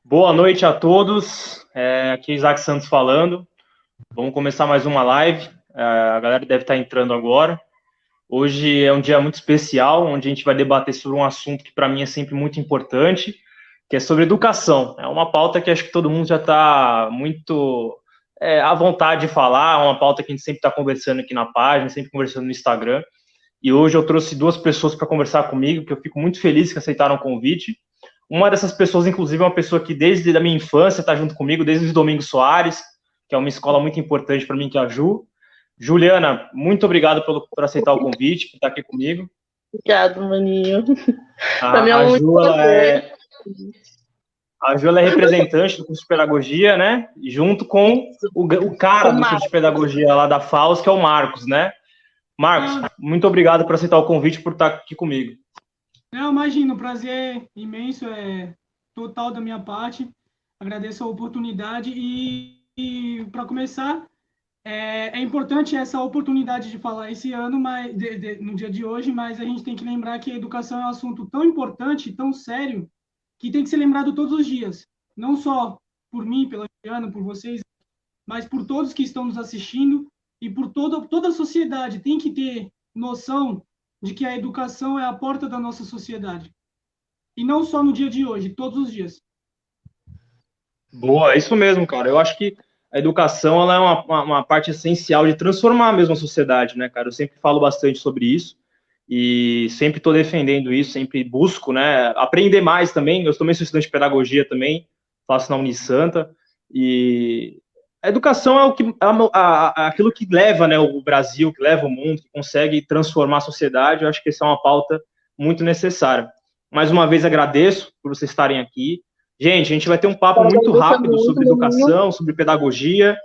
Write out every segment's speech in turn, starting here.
Boa noite a todos, aqui é Isaac Santos falando. Vamos começar mais uma live, a galera deve estar entrando agora. Hoje é um dia muito especial, onde a gente vai debater sobre um assunto que para mim é sempre muito importante, que é sobre educação. É uma pauta que acho que todo mundo já está muito à vontade de falar, é uma pauta que a gente sempre está conversando aqui na página, sempre conversando no Instagram. E hoje eu trouxe duas pessoas para conversar comigo, que eu fico muito feliz que aceitaram o convite. Uma dessas pessoas, inclusive, é uma pessoa que desde a minha infância está junto comigo, desde o Domingos Soares, que é uma escola muito importante para mim, que é a Ju. Juliana, muito obrigado por aceitar o convite, por estar aqui comigo. Obrigado, maninho. Para mim é muito prazer. A Ju ela é representante do curso de pedagogia, né? Junto com o cara do curso de pedagogia lá da FAUS, que é o Marcos, né? Marcos, muito obrigado por aceitar o convite, por estar aqui comigo. Não, imagino, prazer imenso, é total da minha parte. Agradeço a oportunidade e para começar, é importante essa oportunidade de falar esse ano, mas no dia de hoje, mas a gente tem que lembrar que a educação é um assunto tão importante, tão sério, que tem que ser lembrado todos os dias. Não só por mim, pela Juliana, por vocês, mas por todos que estão nos assistindo e por toda a sociedade. Tem que ter noção de que a educação é a porta da nossa sociedade. E não só no dia de hoje, todos os dias. Boa, é isso mesmo, cara. Eu acho que a educação ela é uma parte essencial de transformar mesmo a sociedade, né, cara? Eu sempre falo bastante sobre isso e sempre estou defendendo isso, sempre busco, né, aprender mais também. Eu também sou estudante de pedagogia também, faço na Unisanta e a educação é o que aquilo que leva, né, o Brasil, que leva o mundo, que consegue transformar a sociedade. Eu acho que essa é uma pauta muito necessária. Mais uma vez agradeço por vocês estarem aqui. Gente, a gente vai ter um papo muito rápido sobre educação, sobre pedagogia.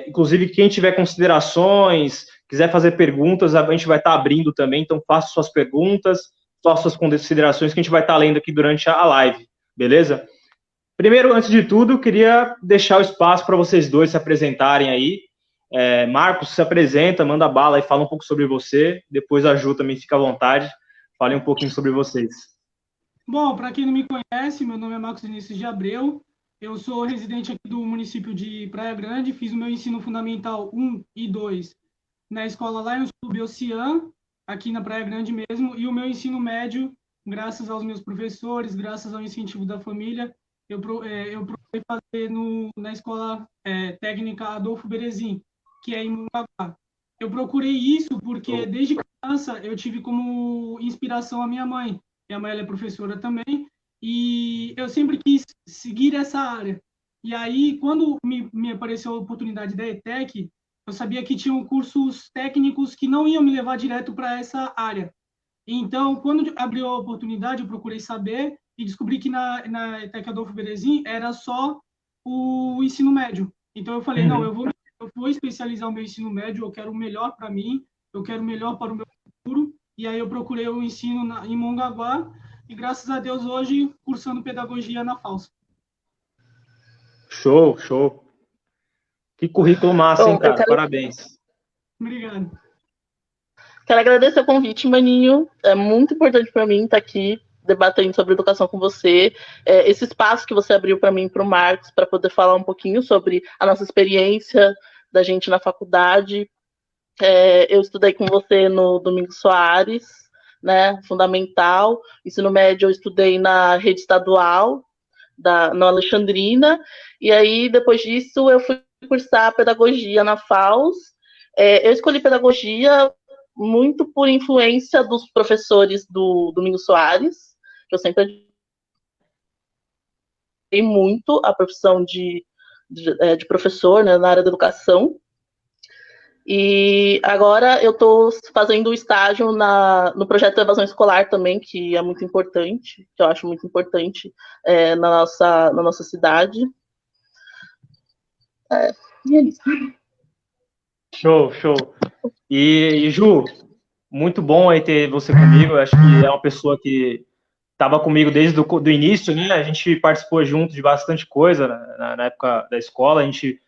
Inclusive, quem tiver considerações, quiser fazer perguntas, a gente vai estar abrindo também. Então, faça suas perguntas, faça suas considerações, que a gente vai estar lendo aqui durante a live, beleza? Primeiro, antes de tudo, eu queria deixar o espaço para vocês dois se apresentarem aí. Marcos, se apresenta, manda bala e fala um pouco sobre você. Depois a Ju também fica à vontade. Fale um pouquinho sobre vocês. Bom, para quem não me conhece, meu nome é Marcos Vinícius de Abreu. Eu sou residente aqui do município de Praia Grande. Fiz o meu ensino fundamental 1 e 2 na escola Lions Clube Ocean, aqui na Praia Grande mesmo. E o meu ensino médio, graças aos meus professores, graças ao incentivo da família, eu procurei fazer na escola técnica Adolfo Berezin, que é em Mongaguá. Eu procurei isso porque, desde criança, eu tive como inspiração a minha mãe. Minha mãe ela é professora também, e eu sempre quis seguir essa área. E aí, quando me apareceu a oportunidade da ETEC, eu sabia que tinham cursos técnicos que não iam me levar direto para essa área. Então, quando abriu a oportunidade, eu procurei saber e descobri que na ETEC Adolfo Berezin era só o ensino médio. Então, eu falei, não, eu vou especializar o meu ensino médio, eu quero o melhor para mim, eu quero o melhor para o meu futuro. E aí eu procurei o ensino em Mongaguá e, graças a Deus, hoje cursando pedagogia na FAUS. Show, show. Que currículo massa, hein, cara? Parabéns. Obrigado. Quero agradecer o convite, maninho. É muito importante para mim estar aqui debatendo sobre educação com você. Esse espaço que você abriu para mim e para o Marcos, para poder falar um pouquinho sobre a nossa experiência da gente na faculdade. Eu estudei com você no Domingos Soares, né, fundamental. Ensino médio eu estudei na rede estadual, na Alexandrina, e aí depois disso eu fui cursar pedagogia na FAUS. Eu escolhi pedagogia muito por influência dos professores do Domingos Soares, que eu sempre admirei muito a profissão de professor, né, na área da educação. E agora eu estou fazendo estágio no projeto de evasão escolar também, que é muito importante, que eu acho muito importante na nossa cidade. E é isso. Show, show. E Ju, muito bom aí ter você comigo. Eu acho que é uma pessoa que estava comigo desde do início, né? A gente participou junto de bastante coisa na época da escola. A gente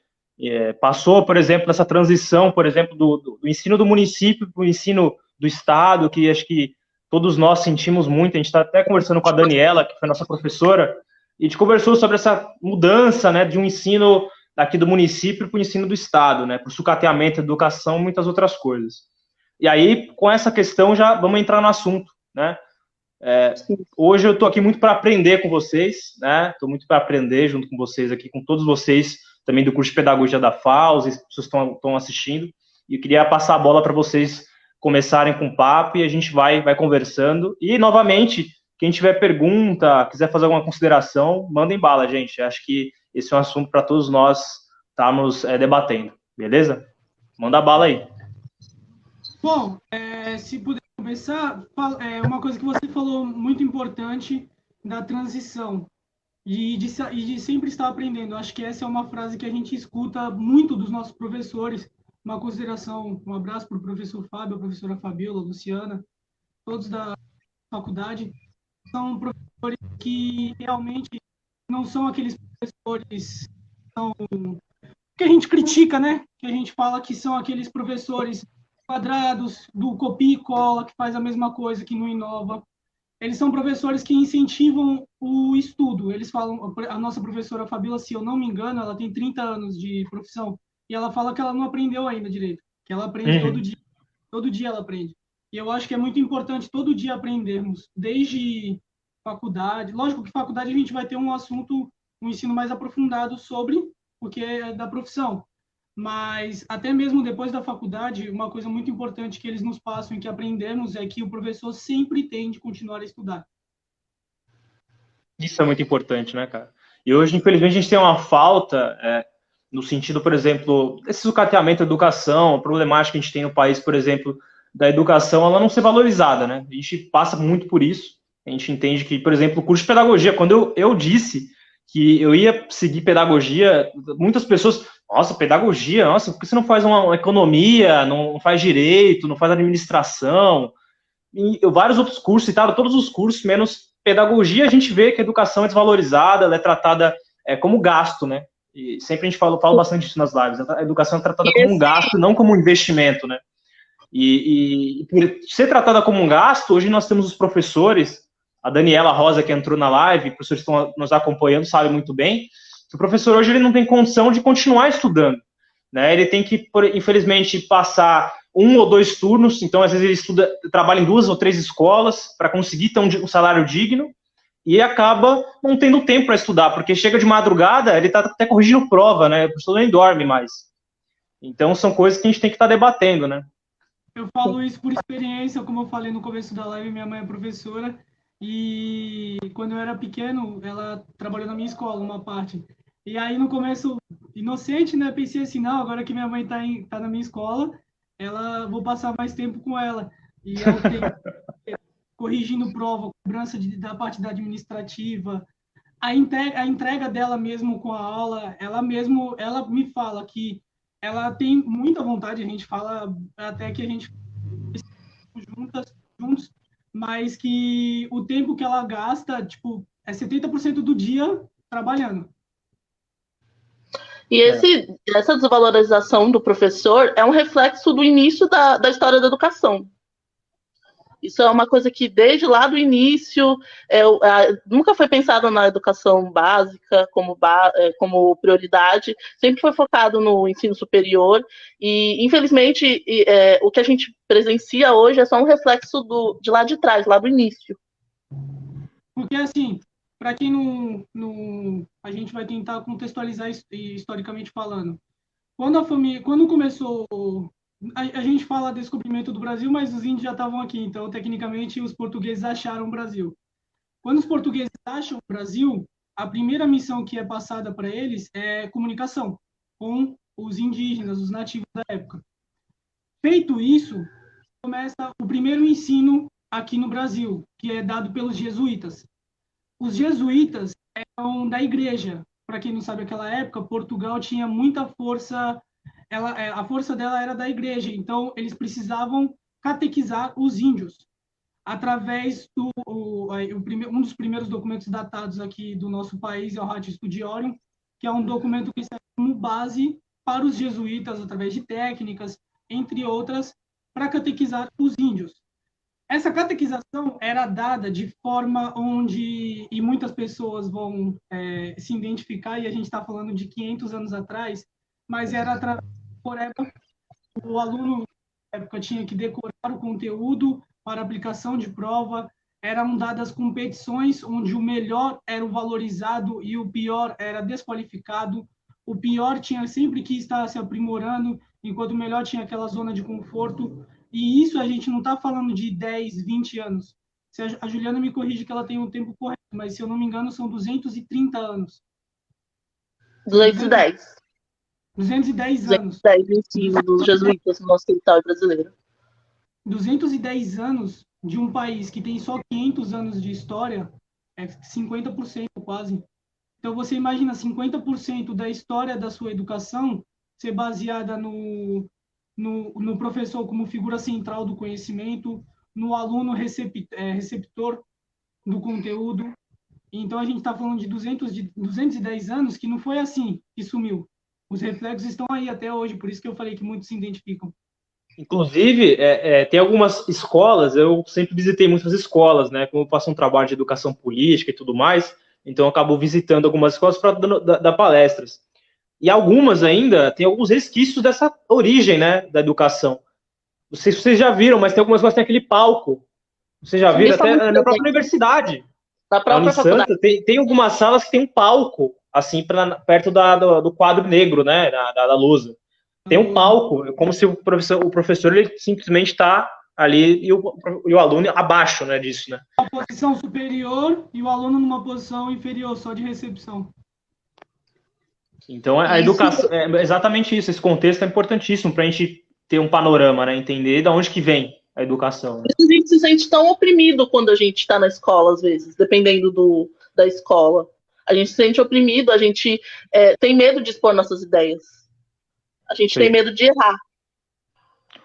passou, por exemplo, nessa transição, por exemplo, do ensino do município para o ensino do estado, que acho que todos nós sentimos muito. A gente está até conversando com a Daniela, que foi nossa professora, e a gente conversou sobre essa mudança, né, de um ensino aqui do município para o ensino do Estado, né, para o sucateamento, educação e muitas outras coisas. E aí, com essa questão, já vamos entrar no assunto, né? Hoje eu estou aqui muito para aprender com vocês, né? Estou muito para aprender junto com vocês aqui, com todos vocês, também do curso de Pedagogia da FAUS, as pessoas estão assistindo, e eu queria passar a bola para vocês começarem com o papo e a gente vai conversando. E, novamente, quem tiver pergunta, quiser fazer alguma consideração, mandem bala, gente. Acho que esse é um assunto para todos nós estarmos debatendo, beleza? Manda bala aí. Bom, se puder começar, uma coisa que você falou muito importante da transição e de sempre estar aprendendo. Acho que essa é uma frase que a gente escuta muito dos nossos professores. Uma consideração, um abraço para o professor Fábio, a professora Fabiola, a Luciana, todos da faculdade. São professores que realmente não são aqueles professores que a gente critica, né? Que a gente fala que são aqueles professores quadrados, do copia e cola, que faz a mesma coisa, que não inova. Eles são professores que incentivam o estudo. Eles falam, a nossa professora Fabíola, se eu não me engano, ela tem 30 anos de profissão, e ela fala que ela não aprendeu ainda direito, que ela aprende todo dia ela aprende. E eu acho que é muito importante todo dia aprendermos, desde faculdade. Lógico que faculdade a gente vai ter um assunto, um ensino mais aprofundado sobre, porque é da profissão. Mas até mesmo depois da faculdade, uma coisa muito importante que eles nos passam e que aprendemos é que o professor sempre tem de continuar a estudar. Isso é muito importante, né, cara? E hoje, infelizmente, a gente tem uma falta no sentido, por exemplo, desse sucateamento da educação, a problemática que a gente tem no país, por exemplo, da educação, ela não ser valorizada, né? A gente passa muito por isso. A gente entende que, por exemplo, o curso de pedagogia, quando eu disse que eu ia seguir pedagogia, muitas pessoas, nossa, pedagogia, nossa, por que você não faz uma economia, não faz direito, não faz administração? E vários outros cursos, citaram todos os cursos, menos pedagogia. A gente vê que a educação é desvalorizada, ela é tratada como gasto, né? E sempre a gente fala bastante disso nas lives. A educação é tratada como um gasto, não como um investimento, né? E por ser tratada como um gasto, hoje nós temos os professores, a Daniela Rosa, que entrou na live, professores que estão nos acompanhando, sabem muito bem, que o professor hoje ele não tem condição de continuar estudando, né? Ele tem que, infelizmente, passar 1 ou 2 turnos, então às vezes ele trabalha em 2 ou 3 escolas para conseguir ter um salário digno e acaba não tendo tempo para estudar, porque chega de madrugada, ele está até corrigindo prova, né? O professor nem dorme mais. Então são coisas que a gente tem que estar debatendo, né? Eu falo isso por experiência, como eu falei no começo da live, minha mãe é professora e quando eu era pequeno, ela trabalhou na minha escola, uma parte. E aí no começo, inocente, né, pensei assim, não, agora que minha mãe tá na minha escola, vou passar mais tempo com ela. E ela tem corrigindo prova, cobrança da parte da administrativa, a entrega dela mesmo com a aula, ela me fala que ela tem muita vontade, a gente fala até que a gente juntos, mas que o tempo que ela gasta, tipo, é 70% do dia trabalhando. E essa desvalorização do professor é um reflexo do início da história da educação. Isso é uma coisa que, desde lá do início, nunca foi pensado na educação básica como prioridade, sempre foi focado no ensino superior, e, infelizmente, o que a gente presencia hoje é só um reflexo de lá de trás, lá do início. Porque, assim, para quem não... A gente vai tentar contextualizar historicamente falando. Quando começou... A gente fala descobrimento do Brasil, mas os índios já estavam aqui, então, tecnicamente, os portugueses acharam o Brasil. Quando os portugueses acham o Brasil, a primeira missão que é passada para eles é comunicação com os indígenas, os nativos da época. Feito isso, começa o primeiro ensino aqui no Brasil, que é dado pelos jesuítas. Os jesuítas eram da igreja. Para quem não sabe, naquela época, Portugal tinha muita força... a força dela era da igreja, então eles precisavam catequizar os índios através um dos primeiros documentos datados aqui do nosso país é o Rate Studiorum, que é um documento que serve como base para os jesuítas através de técnicas, entre outras, para catequizar os índios. essa catequização era dada de forma onde, e muitas pessoas vão se identificar, e a gente está falando de 500 anos atrás, mas era através, por época, o aluno, na época, tinha que decorar o conteúdo para aplicação de prova, eram dadas competições onde o melhor era o valorizado e o pior era desqualificado, o pior tinha sempre que estar se aprimorando, enquanto o melhor tinha aquela zona de conforto. E isso a gente não está falando de 10, 20 anos. Se a Juliana me corrige que ela tem o tempo correto, mas se eu não me engano são 230 anos. 210. 210 anos. 210 no ensino dos jesuítas no nosso território brasileiro. 210 anos de um país que tem só 500 anos de história é 50% quase. Então você imagina 50% da história da sua educação ser baseada no professor como figura central do conhecimento, no aluno receptor do conteúdo. Então, a gente está falando de 210 anos que não foi assim que sumiu. Os reflexos estão aí até hoje, por isso que eu falei que muitos se identificam. Inclusive, tem algumas escolas, eu sempre visitei muitas escolas, né? Como eu faço um trabalho de educação política e tudo mais, então eu acabo visitando algumas escolas para dar palestras. E algumas ainda têm alguns resquícios dessa origem, né, da educação. Não sei se vocês já viram, mas tem algumas escolas que tem aquele palco. Vocês já viram? Até na própria universidade. Na própria faculdade. Tem algumas salas que tem um palco, assim, perto do quadro negro, né, da lousa. Tem um palco, como se o professor ele simplesmente está ali e o aluno abaixo, né, disso, né? Uma posição superior e o aluno numa posição inferior, só de recepção. Então, a educação, é exatamente isso, esse contexto é importantíssimo para a gente ter um panorama, né, entender de onde que vem a educação. Né? A gente se sente tão oprimido quando a gente está na escola, às vezes, dependendo da escola. A gente se sente oprimido, a gente tem medo de expor nossas ideias. A gente tem medo de errar.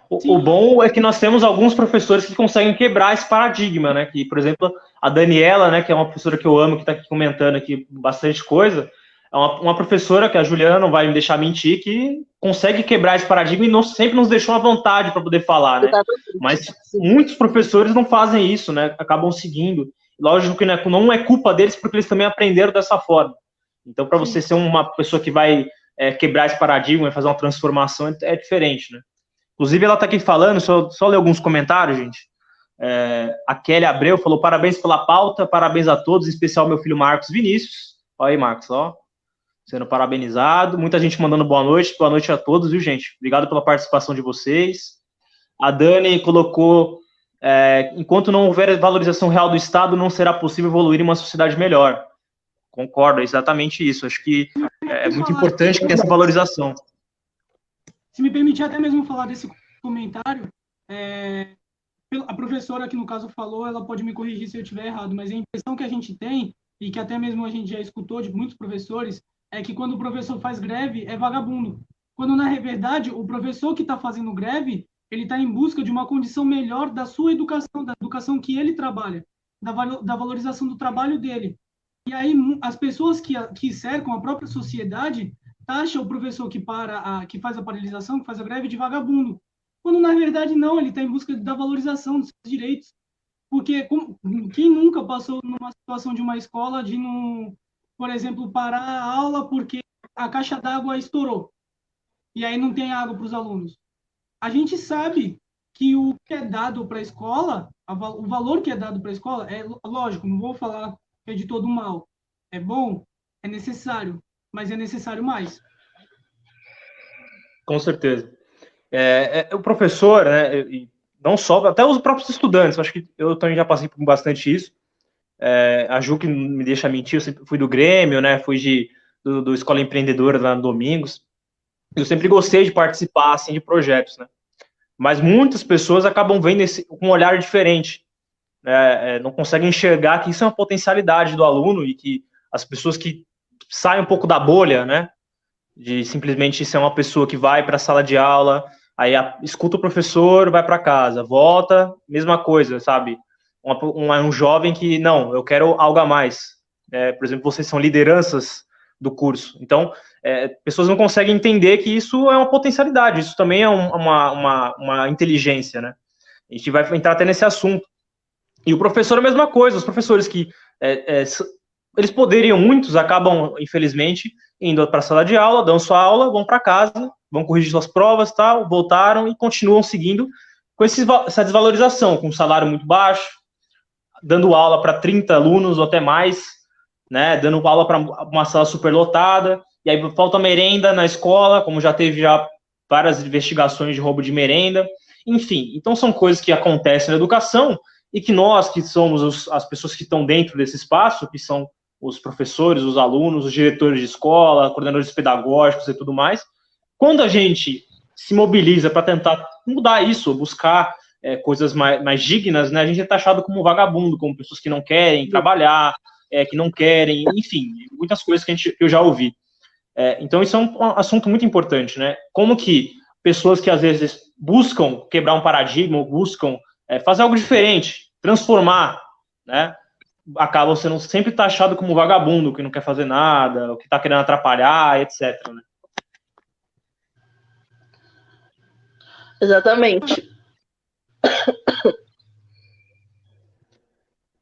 O bom é que nós temos alguns professores que conseguem quebrar esse paradigma, né? Que, por exemplo, a Daniela, né, que é uma professora que eu amo, que está aqui comentando aqui bastante coisa, é uma professora que a Juliana não vai me deixar mentir, que consegue quebrar esse paradigma e sempre nos deixou à vontade para poder falar, né? Mas muitos professores não fazem isso, né? Acabam seguindo. Lógico que não é culpa deles, porque eles também aprenderam dessa forma. Então, para você ser uma pessoa que vai quebrar esse paradigma e fazer uma transformação, é diferente, né? Inclusive, ela está aqui falando, só ler alguns comentários, gente. A Kelly Abreu falou, parabéns pela pauta, parabéns a todos, em especial meu filho Marcos Vinícius. Olha aí, Marcos, ó, sendo parabenizado. Muita gente mandando boa noite a todos, viu, gente? Obrigado pela participação de vocês. A Dani colocou, enquanto não houver valorização real do Estado, não será possível evoluir em uma sociedade melhor. Concordo, é exatamente isso. Acho que é muito importante que tenha essa valorização. Se me permitir até mesmo falar desse comentário, a professora que no caso falou, ela pode me corrigir se eu estiver errado, mas a impressão que a gente tem, e que até mesmo a gente já escutou de muitos professores, é que quando o professor faz greve, é vagabundo. Quando, na verdade, o professor que está fazendo greve, ele está em busca de uma condição melhor da sua educação, da educação que ele trabalha, da valorização do trabalho dele. E aí, as pessoas que cercam a própria sociedade taxa o professor que faz a paralisação, que faz a greve, de vagabundo. Quando, na verdade, não, ele está em busca da valorização dos seus direitos. Porque quem nunca passou numa situação de uma escola de, por exemplo, parar a aula porque a caixa d'água estourou e aí não tem água para os alunos? A gente sabe que o que é dado para a escola, o valor que é dado para a escola, é lógico, não vou falar que é de todo mal. É bom, é necessário, mas é necessário mais. Com certeza. O professor, né, não só, até os próprios estudantes, acho que eu também já passei por bastante isso. A Ju, que me deixa mentir, eu sempre fui do Grêmio, né, fui do Escola Empreendedora lá no Domingos. Eu sempre gostei de participar, assim, de projetos, né. Mas muitas pessoas acabam vendo com um olhar diferente. Não conseguem enxergar que isso é uma potencialidade do aluno e que as pessoas que saem um pouco da bolha, né, de simplesmente ser uma pessoa que vai para a sala de aula, aí escuta o professor, vai para casa, volta, mesma coisa, sabe? Um jovem que, não, eu quero algo a mais. Por exemplo, vocês são lideranças do curso. Então, pessoas não conseguem entender que isso é uma potencialidade, isso também é uma inteligência, né? A gente vai entrar até nesse assunto. E o professor é a mesma coisa, os professores que eles poderiam, muitos acabam, infelizmente, indo para a sala de aula, dão sua aula, vão para casa, vão corrigir suas provas, tal, voltaram e continuam seguindo com essa desvalorização, com um salário muito baixo, dando aula para 30 alunos ou até mais, né, dando aula para uma sala superlotada, e aí falta merenda na escola, como já teve várias investigações de roubo de merenda, enfim, então são coisas que acontecem na educação e que nós, que somos as pessoas que estão dentro desse espaço, que são os professores, os alunos, os diretores de escola, coordenadores pedagógicos e tudo mais, quando a gente se mobiliza para tentar mudar isso, buscar coisas mais dignas, né, a gente é taxado como vagabundo, como pessoas que não querem trabalhar, que não querem, enfim, muitas coisas que eu já ouvi. Então, isso é um assunto muito importante, né? Como que pessoas que, às vezes, buscam quebrar um paradigma, buscam fazer algo diferente, transformar, né? Acabam sendo sempre taxado como vagabundo, que não quer fazer nada, o que está querendo atrapalhar, etc. Né? Exatamente.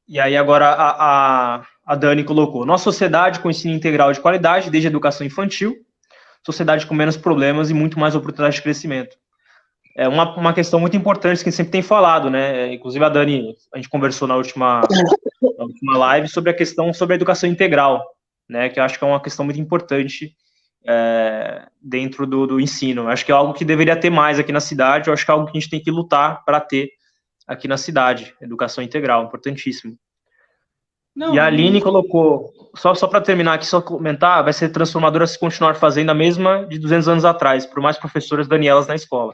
E aí agora a Dani colocou, nossa sociedade com ensino integral de qualidade, desde a educação infantil, sociedade com menos problemas e muito mais oportunidade de crescimento. É uma questão muito importante que a gente sempre tem falado, né? Inclusive a Dani, a gente conversou na última live sobre a questão sobre a educação integral, né? Que eu acho que é uma questão muito importante dentro do ensino. Eu acho que é algo que deveria ter mais aqui na cidade, eu acho que é algo que a gente tem que lutar para ter aqui na cidade, educação integral, importantíssimo. Não, e a Aline colocou, só para terminar aqui, só comentar, vai ser transformadora se continuar fazendo a mesma de 200 anos atrás, por mais professoras Danielas na escola.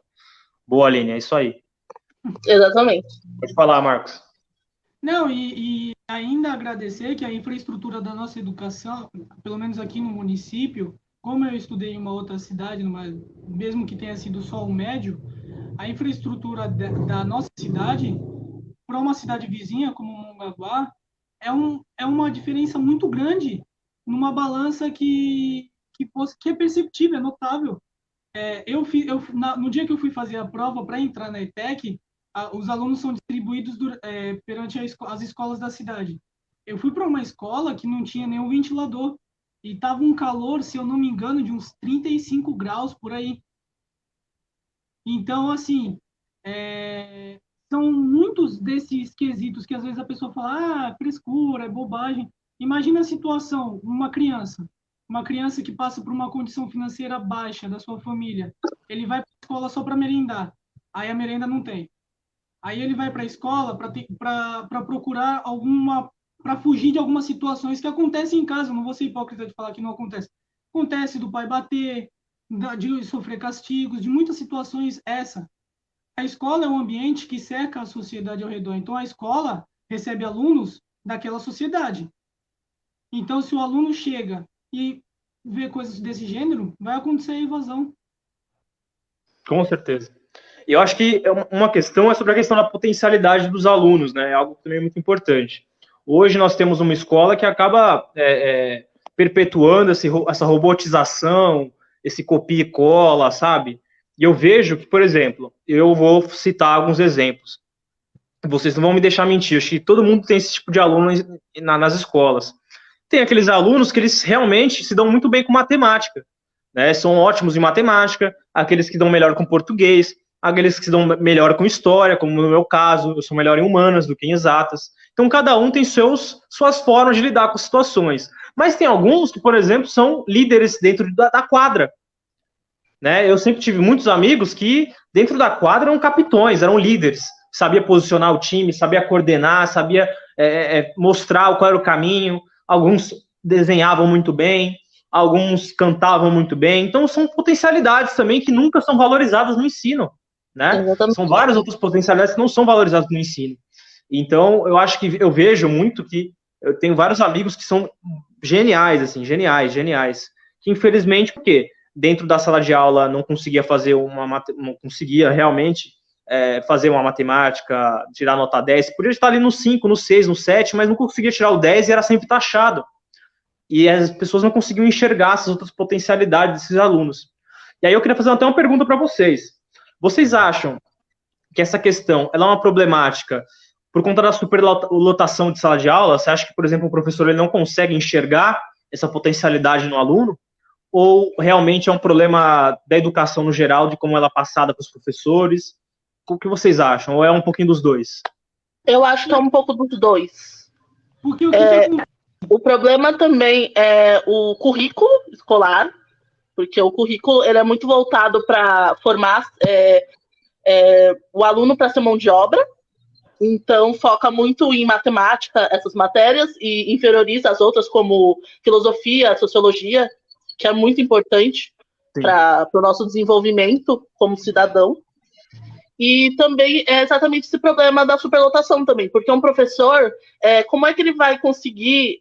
Boa, Aline, é isso aí. Exatamente. Pode falar, Marcos. Não, e ainda agradecer que a infraestrutura da nossa educação, pelo menos aqui no município, como eu estudei em uma outra cidade, mesmo que tenha sido só o médio, a infraestrutura da nossa cidade, para uma cidade vizinha como Mongaguá, é uma diferença muito grande numa balança que é perceptível, é notável. No dia que eu fui fazer a prova para entrar na ETEC, os alunos são distribuídos perante as escolas da cidade. Eu fui para uma escola que não tinha nenhum ventilador e estava um calor, se eu não me engano, de uns 35 graus por aí. Então, assim, são muitos desses quesitos que às vezes a pessoa fala, frescura, é bobagem. Imagina a situação, uma criança que passa por uma condição financeira baixa da sua família, ele vai para a escola só para merendar, aí a merenda não tem. Aí ele vai para a escola para procurar para fugir de algumas situações que acontecem em casa, não vou ser hipócrita de falar que não acontece. Acontece do pai bater, de sofrer castigos, de muitas situações A escola é um ambiente que cerca a sociedade ao redor, então a escola recebe alunos daquela sociedade. Então, se o aluno chega e vê coisas desse gênero, vai acontecer a evasão. Com certeza. E eu acho que uma questão é sobre a questão da potencialidade dos alunos, né? É algo também muito importante. Hoje nós temos uma escola que acaba perpetuando essa robotização, esse copia e cola, sabe? E eu vejo que, por exemplo, eu vou citar alguns exemplos. Vocês não vão me deixar mentir, acho que todo mundo tem esse tipo de aluno nas escolas. Tem aqueles alunos que eles realmente se dão muito bem com matemática, né? São ótimos em matemática, aqueles que dão melhor com português, aqueles que se dão melhor com história, como no meu caso, eu sou melhor em humanas do que em exatas. Então, cada um tem suas formas de lidar com as situações. Mas tem alguns que, por exemplo, são líderes dentro da quadra. Né? Eu sempre tive muitos amigos que, dentro da quadra, eram capitões, eram líderes. Sabia posicionar o time, sabia coordenar, sabia mostrar qual era o caminho. Alguns desenhavam muito bem, alguns cantavam muito bem. Então, são potencialidades também que nunca são valorizadas no ensino. Né? São várias outras potencialidades que não são valorizadas no ensino. Então, eu acho que eu vejo muito que eu tenho vários amigos que são geniais, assim, geniais. Que, infelizmente, por quê? Dentro da sala de aula não conseguia fazer não conseguia realmente fazer uma matemática, tirar nota 10, podia estar ali no 5, no 6, no 7, mas não conseguia tirar o 10 e era sempre taxado. E as pessoas não conseguiam enxergar essas outras potencialidades desses alunos. E aí eu queria fazer até uma pergunta para vocês. Vocês acham que essa questão ela é uma problemática por conta da superlotação de sala de aula? Você acha que, por exemplo, o professor ele não consegue enxergar essa potencialidade no aluno? Ou realmente é um problema da educação no geral, de como ela é passada para os professores? O que vocês acham? Ou é um pouquinho dos dois? Eu acho que é um pouco dos dois. Porque o que acontece? O problema também é o currículo escolar, porque o currículo ele é muito voltado para formar o aluno para ser mão de obra, então foca muito em matemática, essas matérias, e inferioriza as outras, como filosofia, sociologia, que é muito importante para o nosso desenvolvimento como cidadão. E também é exatamente esse problema da superlotação também, porque um professor, como é que ele vai conseguir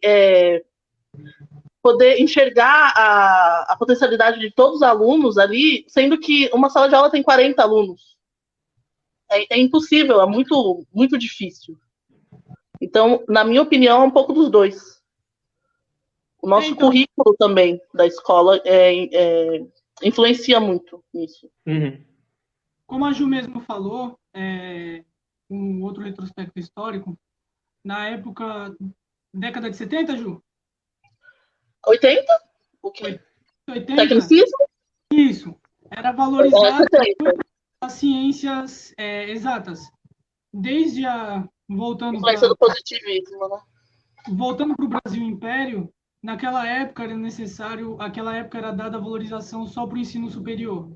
poder enxergar a potencialidade de todos os alunos ali, sendo que uma sala de aula tem 40 alunos? É impossível, é muito, muito difícil. Então, na minha opinião, é um pouco dos dois. O nosso currículo também da escola influencia muito nisso. Uhum. Como a Ju mesmo falou, um outro retrospecto histórico, na época, década de 70, Ju? 80? O quê? 80? Tecnicismo? Isso. Era valorizado as ciências exatas. Desde voltando influência do positivismo, né? Voltando para o Brasil Império, naquela época era necessário, aquela época era dada a valorização só para o ensino superior,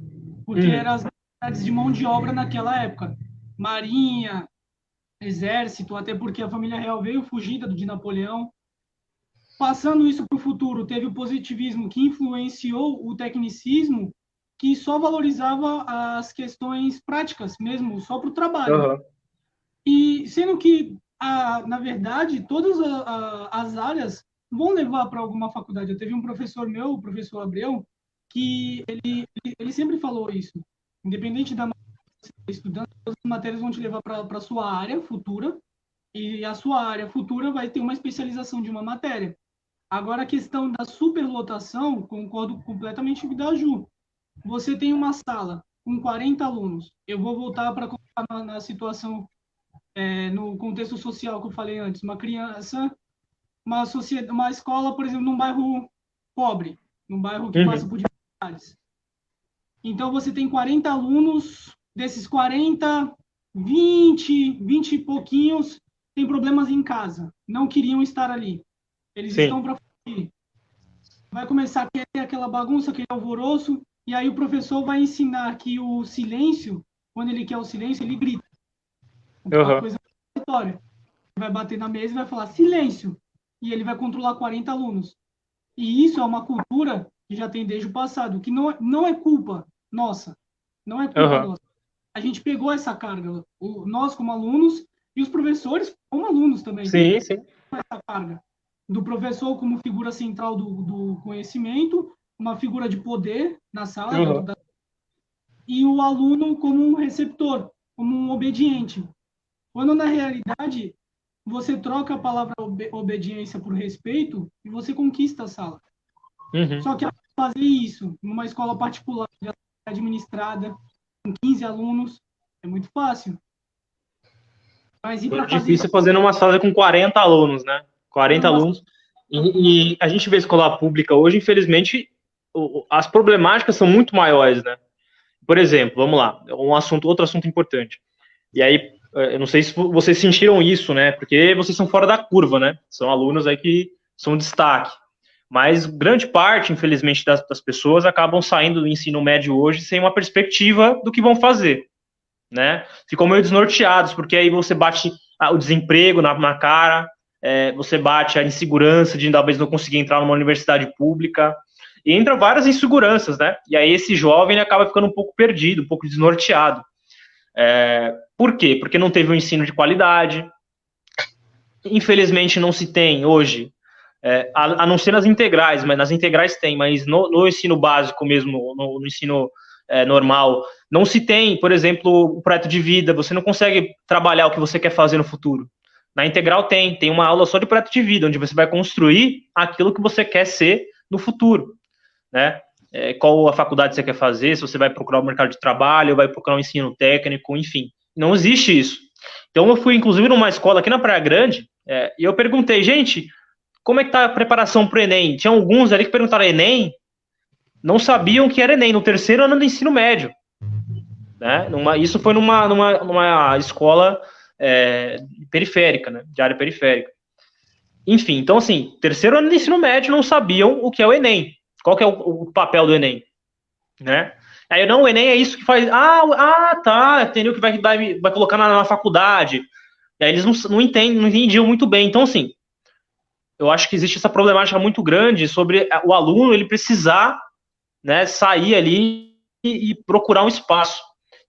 porque eram as necessidades de mão de obra naquela época. Marinha, exército, até porque a família real veio fugida de Napoleão. Passando isso para o futuro, teve o positivismo que influenciou o tecnicismo, que só valorizava as questões práticas mesmo, só para o trabalho. Uhum. E sendo que, na verdade, todas as áreas vão levar para alguma faculdade. Eu teve um professor meu, o professor Abreu, que ele sempre falou isso. Independente da matéria que você está estudando, todas as matérias vão te levar para a sua área futura, e a sua área futura vai ter uma especialização de uma matéria. Agora, a questão da superlotação, concordo completamente com o da Ju. Você tem uma sala com 40 alunos. Eu vou voltar para colocar na situação, no contexto social que eu falei antes. Uma criança, uma escola, por exemplo, num bairro pobre, num bairro que passa por dificuldades. Então, você tem 40 alunos, desses 40, 20 e pouquinhos têm problemas em casa, não queriam estar ali. Eles estão para fugir. Vai começar a ter aquela bagunça, aquele alvoroço, e aí o professor vai ensinar que o silêncio, quando ele quer o silêncio, ele grita. Uma coisa aleatória. Vai bater na mesa e vai falar silêncio, e ele vai controlar 40 alunos. E isso é uma cultura que já tem desde o passado, que não é culpa nossa. Não é culpa nossa. A gente pegou essa carga, nós como alunos, e os professores como alunos também. Sim. Essa carga do professor como figura central do conhecimento, uma figura de poder na sala, e o aluno como um receptor, como um obediente. Quando, na realidade, você troca a palavra obediência por respeito e você conquista a sala. Só que fazer isso numa escola particular, administrada, com 15 alunos, é muito fácil. Mas é difícil fazer numa sala com 40 alunos, né? 40 alunos. E a gente vê escola pública hoje, infelizmente, as problemáticas são muito maiores, né? Por exemplo, vamos lá, outro assunto importante. E aí, eu não sei se vocês sentiram isso, né? Porque vocês são fora da curva, né? São alunos aí que são destaque. Mas grande parte, infelizmente, das pessoas acabam saindo do ensino médio hoje sem uma perspectiva do que vão fazer, né? Ficam meio desnorteados, porque aí você bate o desemprego na cara, você bate a insegurança de talvez não conseguir entrar numa universidade pública, e entram várias inseguranças, né? E aí esse jovem acaba ficando um pouco perdido, um pouco desnorteado. Por quê? Porque não teve um ensino de qualidade. Infelizmente não se tem hoje, a não ser nas integrais, mas nas integrais tem, mas no ensino básico mesmo, no ensino normal, não se tem, por exemplo, o projeto de vida, você não consegue trabalhar o que você quer fazer no futuro. Na integral tem uma aula só de projeto de vida, onde você vai construir aquilo que você quer ser no futuro, né? Qual a faculdade você quer fazer, se você vai procurar o mercado de trabalho, vai procurar um ensino técnico, enfim. Não existe isso. Então eu fui, inclusive, numa escola aqui na Praia Grande, e eu perguntei, gente, como é que tá a preparação para o Enem? Tinha alguns ali que perguntaram Enem, não sabiam o que era Enem, no terceiro ano do ensino médio. Né? Isso foi numa escola periférica, né? De área periférica. Enfim, então assim, terceiro ano do ensino médio não sabiam o que é o Enem. Qual que é o papel do Enem? Né? Aí, não, o Enem é isso que faz. Tá, entendeu? Que vai colocar na faculdade. E aí eles não entendiam muito bem. Então, assim, eu acho que existe essa problemática muito grande sobre o aluno ele precisar, né, sair ali e procurar um espaço.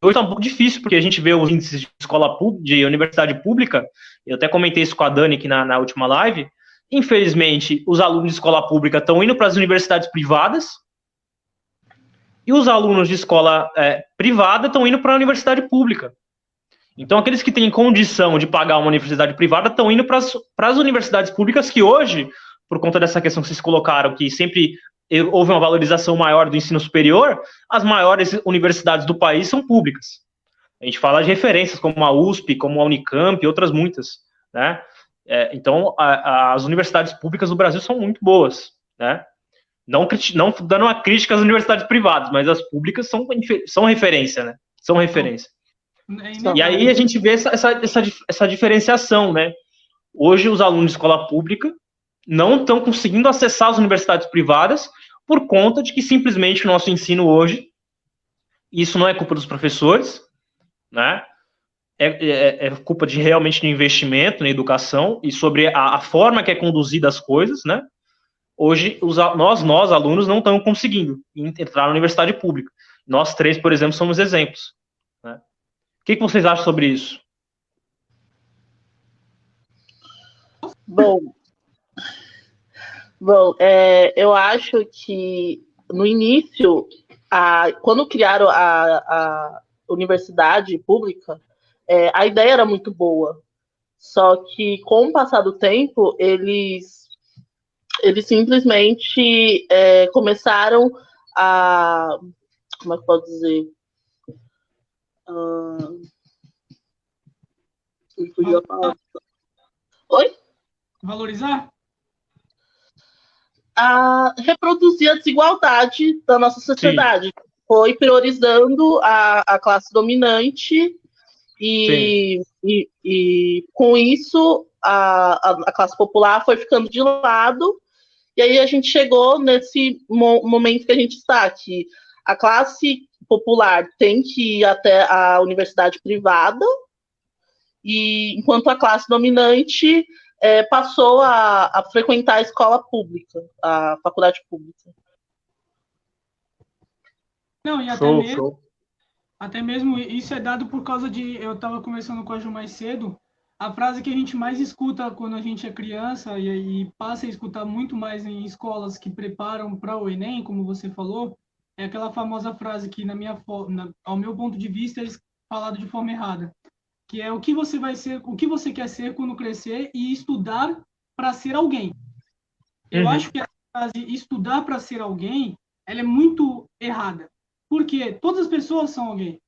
Hoje está um pouco difícil, porque a gente vê os índices de escola pública, de universidade pública, eu até comentei isso com a Dani aqui na última live. Infelizmente, os alunos de escola pública estão indo para as universidades privadas, e os alunos de escola privada estão indo para a universidade pública. Então, aqueles que têm condição de pagar uma universidade privada estão indo para as universidades públicas, que hoje, por conta dessa questão que vocês colocaram, que sempre houve uma valorização maior do ensino superior, as maiores universidades do país são públicas. A gente fala de referências como a USP, como a Unicamp e outras muitas, né? Então, as universidades públicas do Brasil são muito boas, né? Não dando uma crítica às universidades privadas, mas as públicas são referência, né? São referência. E aí a gente vê essa diferenciação, né? Hoje, os alunos de escola pública não estão conseguindo acessar as universidades privadas por conta de que simplesmente o nosso ensino hoje, isso não é culpa dos professores, né? É culpa realmente de investimento na educação e sobre a forma que é conduzida as coisas, né? Hoje, nós, alunos, não estamos conseguindo entrar na universidade pública. Nós três, por exemplo, somos exemplos. Né? O que vocês acham sobre isso? Bom, eu acho que no início, quando criaram a universidade pública, a ideia era muito boa. Só que, com o passar do tempo, eles simplesmente começaram a... Como é que eu posso dizer? Me fugiu a palavra. Oi? Valorizar? A reproduzir a desigualdade da nossa sociedade. Sim. Foi priorizando a classe dominante e com isso a classe popular foi ficando de lado. E aí a gente chegou nesse momento que a gente está, que a classe popular tem que ir até a universidade privada, e enquanto a classe dominante passou a frequentar a escola pública, a faculdade pública. Não, e até mesmo isso é dado por causa de... Eu estava conversando com a Ju mais cedo, a frase que a gente mais escuta quando a gente é criança e passa a escutar muito mais em escolas que preparam para o Enem, como você falou, é aquela famosa frase que, ao meu ponto de vista, eles falaram de forma errada, que é o que você vai ser, o que você quer ser quando crescer e estudar para ser alguém. Eu acho que a frase estudar para ser alguém, ela é muito errada, porque todas as pessoas são alguém.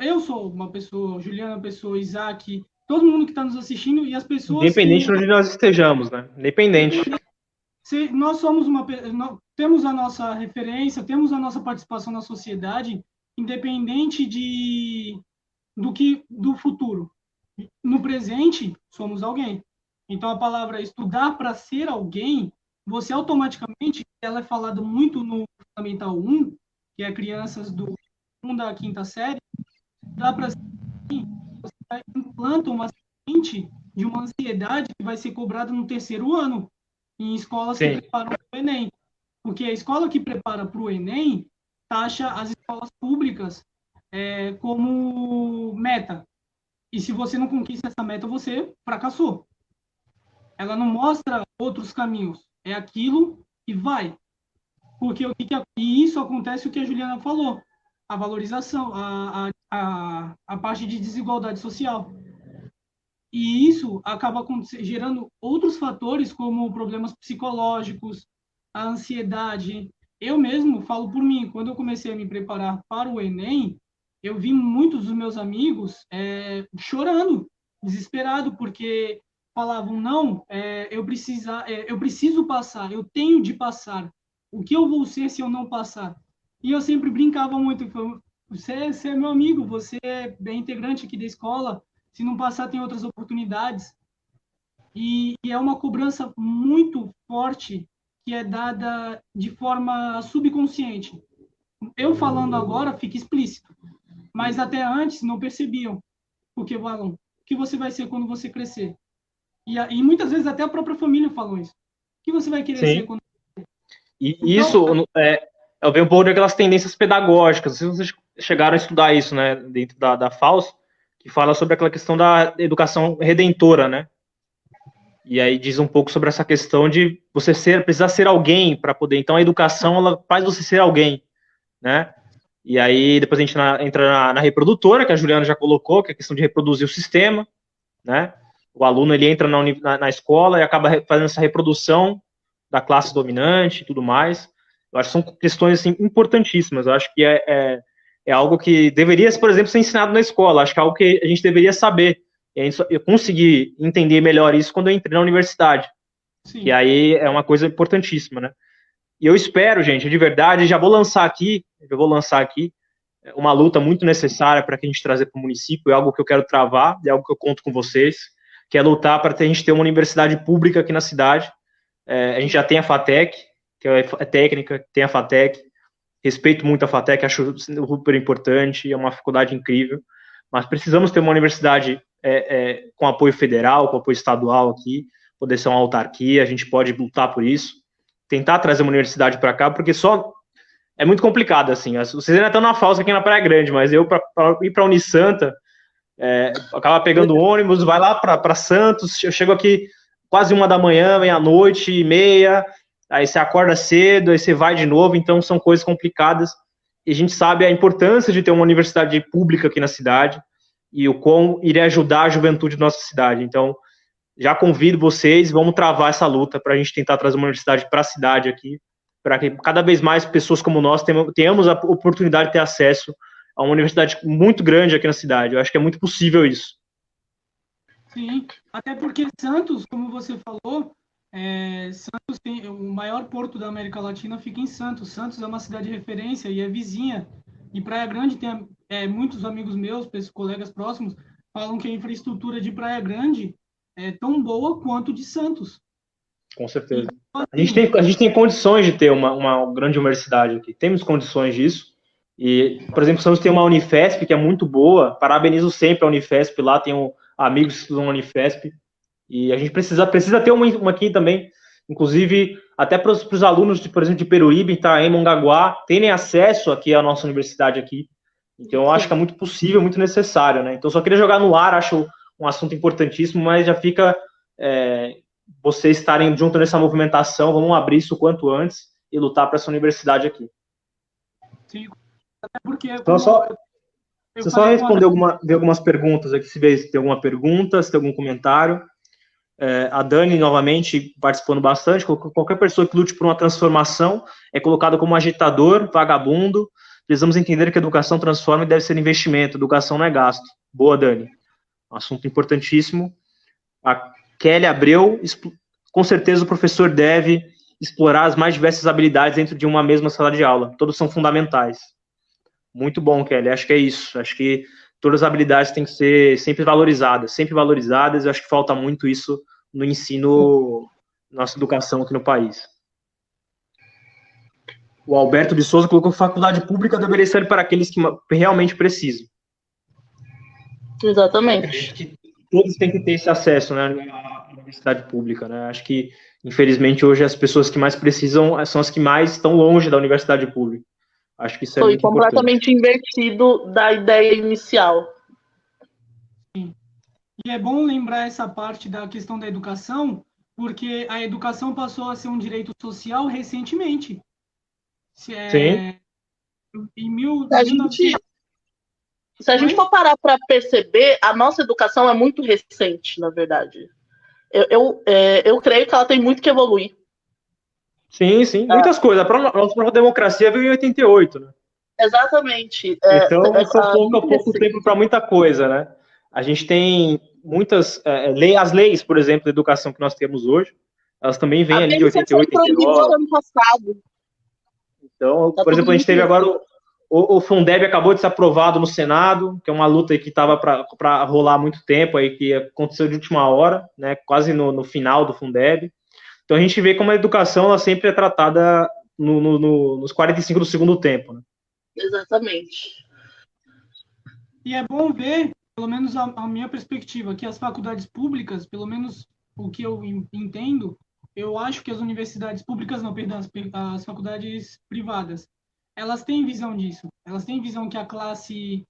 Eu sou uma pessoa, Juliana é uma pessoa, Isaac, todo mundo que está nos assistindo e as pessoas... Independente de onde nós estejamos, né? Independente. Se nós temos a nossa referência, temos a nossa participação na sociedade, independente do futuro. No presente, somos alguém. Então, a palavra estudar para ser alguém, você automaticamente, ela é falada muito no Fundamental 1, que é crianças do 1ª à 5ª série, dá para ser alguém, você implanta uma semente de uma ansiedade que vai ser cobrada no 3º ano, em escolas que preparam para o Enem. Porque a escola que prepara para o Enem taxa as escolas públicas como meta. E se você não conquista essa meta, você fracassou. Ela não mostra outros caminhos. É aquilo que vai. Porque e isso acontece o que a Juliana falou. A valorização, a parte de desigualdade social. E isso acaba gerando outros fatores, como problemas psicológicos, a ansiedade. Eu mesmo falo por mim, quando eu comecei a me preparar para o Enem, eu vi muitos dos meus amigos chorando, desesperado, porque falavam, não, eu preciso passar, eu tenho de passar. O que eu vou ser se eu não passar? E eu sempre brincava muito, você é meu amigo, você é integrante aqui da escola, se não passar tem outras oportunidades. E é uma cobrança muito forte que é dada de forma subconsciente. Eu falando agora fica explícito, mas até antes não percebiam, porque falam, o que você vai ser quando você crescer? E muitas vezes até a própria família falou isso. O que você vai querer ser quando... E isso vem um pouco daquelas tendências pedagógicas. Não sei se vocês chegaram a estudar isso, né, dentro da FAUS, que fala sobre aquela questão da educação redentora, né? E aí diz um pouco sobre essa questão de você precisar ser alguém para poder. Então a educação ela faz você ser alguém, né? E aí depois a gente entra na reprodutora, que a Juliana já colocou, que é a questão de reproduzir o sistema, né? O aluno ele entra na escola e acaba fazendo essa reprodução da classe dominante e tudo mais. Eu acho que são questões assim, importantíssimas. Eu acho que é algo que deveria, por exemplo, ser ensinado na escola. Acho que é algo que a gente deveria saber. E eu consegui entender melhor isso quando eu entrei na universidade. Sim. Que aí é uma coisa importantíssima, né? E eu espero, gente, de verdade, já vou lançar aqui uma luta muito necessária para que a gente trazer para o município, é algo que eu quero travar, é algo que eu conto com vocês, que é lutar para a gente ter uma universidade pública aqui na cidade. A gente já tem a FATEC, que é técnica, tem a FATEC, respeito muito a FATEC, acho super importante, é uma faculdade incrível, mas precisamos ter uma universidade com apoio federal, com apoio estadual aqui, poder ser uma autarquia, a gente pode lutar por isso, tentar trazer uma universidade para cá, porque só é muito complicado, assim, vocês ainda estão na FAUS aqui na Praia Grande, mas eu, para ir para a Unisanta, acaba pegando ônibus, vai lá para Santos, eu chego aqui quase 1h, meia-noite e meia, aí você acorda cedo, aí você vai de novo, então são coisas complicadas, e a gente sabe a importância de ter uma universidade pública aqui na cidade, e o quão iria ajudar a juventude da nossa cidade. Então, já convido vocês, vamos travar essa luta para a gente tentar trazer uma universidade para a cidade aqui, para que cada vez mais pessoas como nós tenhamos a oportunidade de ter acesso a uma universidade muito grande aqui na cidade. Eu acho que é muito possível isso. Sim, até porque Santos, como você falou, Santos tem o maior porto da América Latina, fica em Santos. Santos é uma cidade de referência e é vizinha. E Praia Grande tem muitos amigos meus, colegas próximos, falam que a infraestrutura de Praia Grande é tão boa quanto de Santos. Com certeza. A gente tem condições de ter uma grande universidade aqui. Temos condições disso. E, por exemplo, Santos tem uma Unifesp que é muito boa. Parabenizo sempre a Unifesp. Lá tenho amigos que estudam na Unifesp. E a gente precisa ter uma aqui também. Inclusive, até para os alunos, por exemplo, de Peruíbe, Itaém, Mongaguá, terem acesso aqui à nossa universidade aqui. Então, eu acho que é muito possível, muito necessário, né? Então, só queria jogar no ar, acho um assunto importantíssimo, mas já fica vocês estarem junto nessa movimentação, vamos abrir isso o quanto antes e lutar para essa universidade aqui. Sim, até porque... Então, você só responder algumas perguntas aqui, se tem alguma pergunta, se tem algum comentário. A Dani, novamente, participando bastante. Qualquer pessoa que lute por uma transformação é colocada como agitador, vagabundo. Precisamos entender que a educação transforma e deve ser investimento. Educação não é gasto. Boa, Dani. Um assunto importantíssimo. A Kelly Abreu, com certeza o professor deve explorar as mais diversas habilidades dentro de uma mesma sala de aula. Todas são fundamentais. Muito bom, Kelly. Acho que é isso. Acho que todas as habilidades têm que ser sempre valorizadas. Eu acho que falta muito isso no ensino, nossa educação aqui no país. O Alberto de Souza colocou que faculdade pública deveria ser para aqueles que realmente precisam. Exatamente. Acho que todos têm que ter esse acesso, né, à universidade pública, né? Acho que, infelizmente, hoje as pessoas que mais precisam são as que mais estão longe da universidade pública. Acho que isso é muito importante. Foi completamente invertido da ideia inicial. Sim. E é bom lembrar essa parte da questão da educação, porque a educação passou a ser um direito social recentemente. Sim. Se a gente for parar para perceber, a nossa educação é muito recente, na verdade. Eu creio que ela tem muito que evoluir. Sim, muitas coisas. A nossa democracia veio em 88, né? Exatamente. Então, só pouco tempo para muita coisa, né? A gente tem muitas as leis, por exemplo, da educação que nós temos hoje, elas também vêm ali de Bênção 88, foi proibida 89. ano passado. Então, Tá por exemplo, a gente teve tudo agora o Fundeb acabou de ser aprovado no Senado, que é uma luta aí que estava para rolar há muito tempo, aí, que aconteceu de última hora, né, quase no final do Fundeb. Então a gente vê como a educação ela sempre é tratada nos 45 do segundo tempo. Né? Exatamente. E é bom ver, pelo menos a minha perspectiva, que as faculdades públicas, pelo menos o que eu entendo, eu acho que as universidades públicas, não, perdão, as faculdades privadas, elas têm visão disso. Elas têm visão que a classe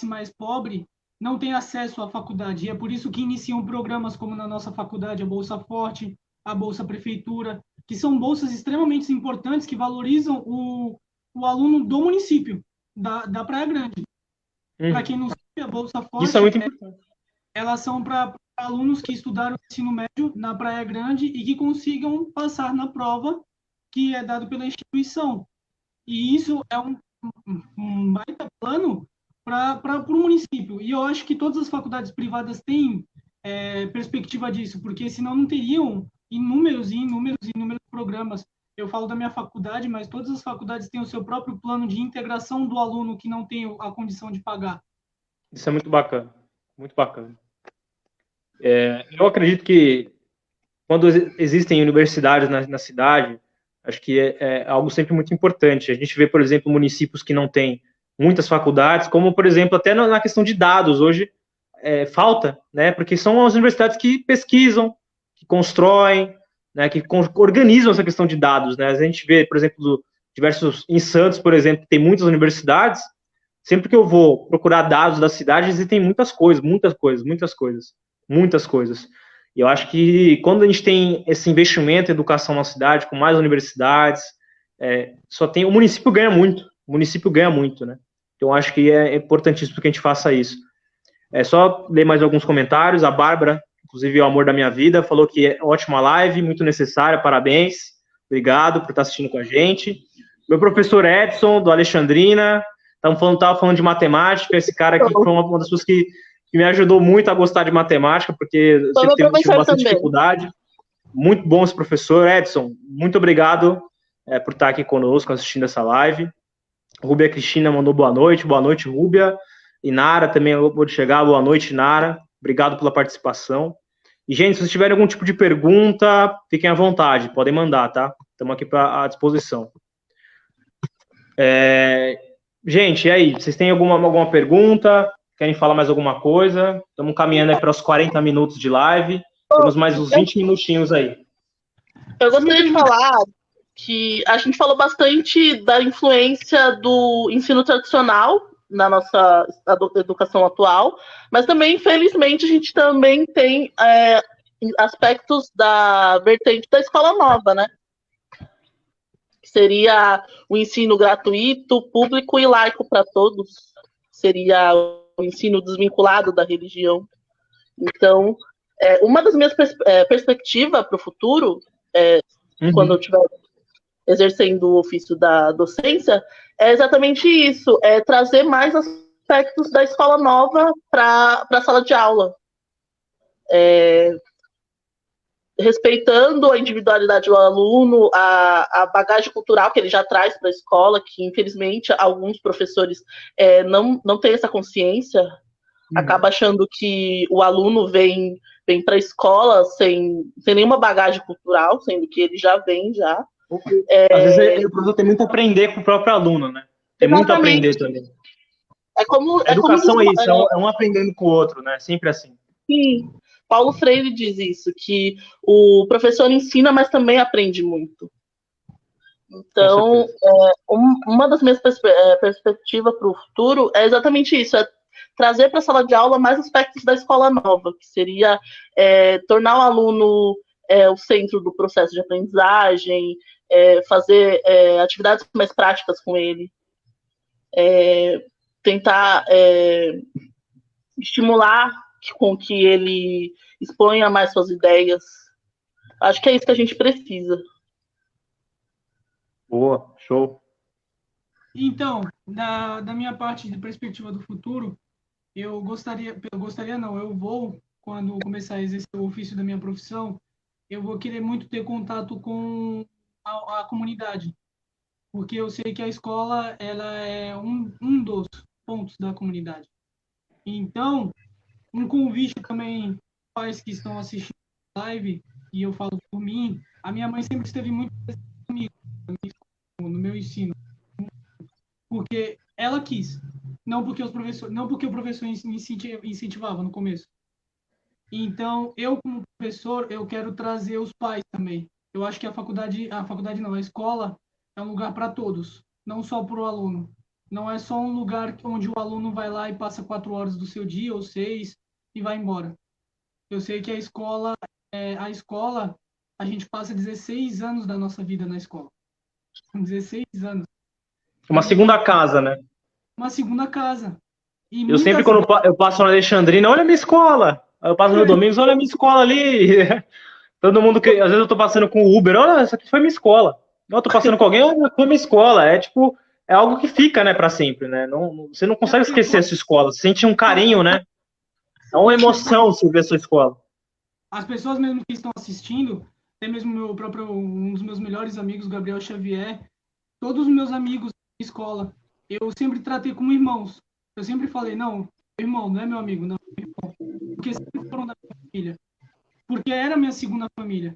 mais pobre não tem acesso à faculdade. E é por isso que iniciam programas como na nossa faculdade, a Bolsa Forte, a Bolsa Prefeitura, que são bolsas extremamente importantes que valorizam o aluno do município, da Praia Grande. Para quem não sabe, a Bolsa Forte, isso é muito importante. Elas são para alunos que estudaram ensino médio na Praia Grande e que consigam passar na prova que é dado pela instituição. E isso é um baita plano para o município. E eu acho que todas as faculdades privadas têm perspectiva disso, porque senão não teriam inúmeros programas. Eu falo da minha faculdade, mas todas as faculdades têm o seu próprio plano de integração do aluno que não tem a condição de pagar. Isso é muito bacana, muito bacana. Eu acredito que quando existem universidades na cidade, acho que é algo sempre muito importante. A gente vê, por exemplo, municípios que não têm muitas faculdades, como, por exemplo, até na questão de dados, hoje falta, né? Porque são as universidades que pesquisam, que constroem, né? Que organizam essa questão de dados, né? A gente vê, por exemplo, em Santos, por exemplo, tem muitas universidades. Sempre que eu vou procurar dados da cidade, existem muitas coisas. E eu acho que quando a gente tem esse investimento em educação na cidade, com mais universidades, o município ganha muito, né? Então, eu acho que é importantíssimo que a gente faça isso. É só ler mais alguns comentários. A Bárbara, inclusive o amor da minha vida, falou que é ótima live, muito necessária, parabéns. Obrigado por estar assistindo com a gente. Meu professor Edson, do Alexandrina, estava falando de matemática. Esse cara aqui foi uma das pessoas que me ajudou muito a gostar de matemática, porque eu sempre tive bastante dificuldade. Muito bom esse professor. Edson, muito obrigado por estar aqui conosco, assistindo essa live. Rúbia Cristina mandou boa noite, Rúbia. E Nara também acabou de chegar, boa noite, Nara. Obrigado pela participação. E, gente, se vocês tiverem algum tipo de pergunta, fiquem à vontade, podem mandar, tá? Estamos aqui à disposição. Gente, e aí? Vocês têm alguma pergunta? Querem falar mais alguma coisa? Estamos caminhando aí para os 40 minutos de live. Temos mais uns 20 minutinhos aí. Eu gostaria de falar que a gente falou bastante da influência do ensino tradicional na nossa educação atual, mas também, infelizmente, a gente também tem aspectos da vertente da escola nova, né? Que seria o ensino gratuito, público e laico para todos. Seria o ensino desvinculado da religião. Então, uma das minhas perspectivas para o futuro, quando eu estiver exercendo o ofício da docência, é exatamente isso, é trazer mais aspectos da escola nova para a sala de aula. Respeitando a individualidade do aluno, a bagagem cultural que ele já traz para a escola, que infelizmente alguns professores não têm essa consciência, acaba achando que o aluno vem para a escola sem nenhuma bagagem cultural, sendo que ele já vem já. Às vezes o professor tem muito a aprender com o próprio aluno, né? Tem muito a aprender também. A educação é isso, é um aprendendo com o outro, né? Sempre assim. Sim. Paulo Freire diz isso, que o professor ensina, mas também aprende muito. Então, uma das minhas perspectivas para o futuro é exatamente isso, trazer para a sala de aula mais aspectos da escola nova, que seria tornar o aluno o centro do processo de aprendizagem, fazer atividades mais práticas com ele, tentar estimular com que ele exponha mais suas ideias. Acho que é isso que a gente precisa. Boa, show. Então, da minha parte de perspectiva do futuro, eu vou, quando começar a exercer o ofício da minha profissão, eu vou querer muito ter contato com a comunidade, porque eu sei que a escola, ela é um dos pontos da comunidade. Então, um convite também, pais que estão assistindo a live, e eu falo por mim, a minha mãe sempre esteve muito comigo no meu ensino, porque ela quis, não porque o professor incentivava no começo. Então, eu como professor, eu quero trazer os pais também. Eu acho que a faculdade não, a escola é um lugar para todos, não só para o aluno. Não é só um lugar onde o aluno vai lá e passa 4 horas do seu dia ou 6 e vai embora. Eu sei que a escola, a gente passa 16 anos da nossa vida na escola. Com 16 anos. Uma segunda casa, né? Uma segunda casa. E Eu sempre, muitas quando eu passo na Alexandrina, olha a minha escola. Aí eu passo no Domingos, olha a minha escola ali. Todo mundo que. Às vezes eu tô passando com o Uber, olha, essa aqui foi minha escola. Eu tô passando com alguém, olha, foi minha escola. É tipo, é algo que fica, né, pra sempre, né? Você não consegue esquecer a sua escola. Você sente um carinho, né? É uma emoção se ver a sua escola. as pessoas mesmo que estão assistindo, até mesmo um dos meus melhores amigos, Gabriel Xavier, todos os meus amigos de escola, eu sempre tratei como irmãos. Eu sempre falei, não, irmão, não é meu amigo, não, irmão. Porque sempre foram da minha família. Porque era a minha segunda família.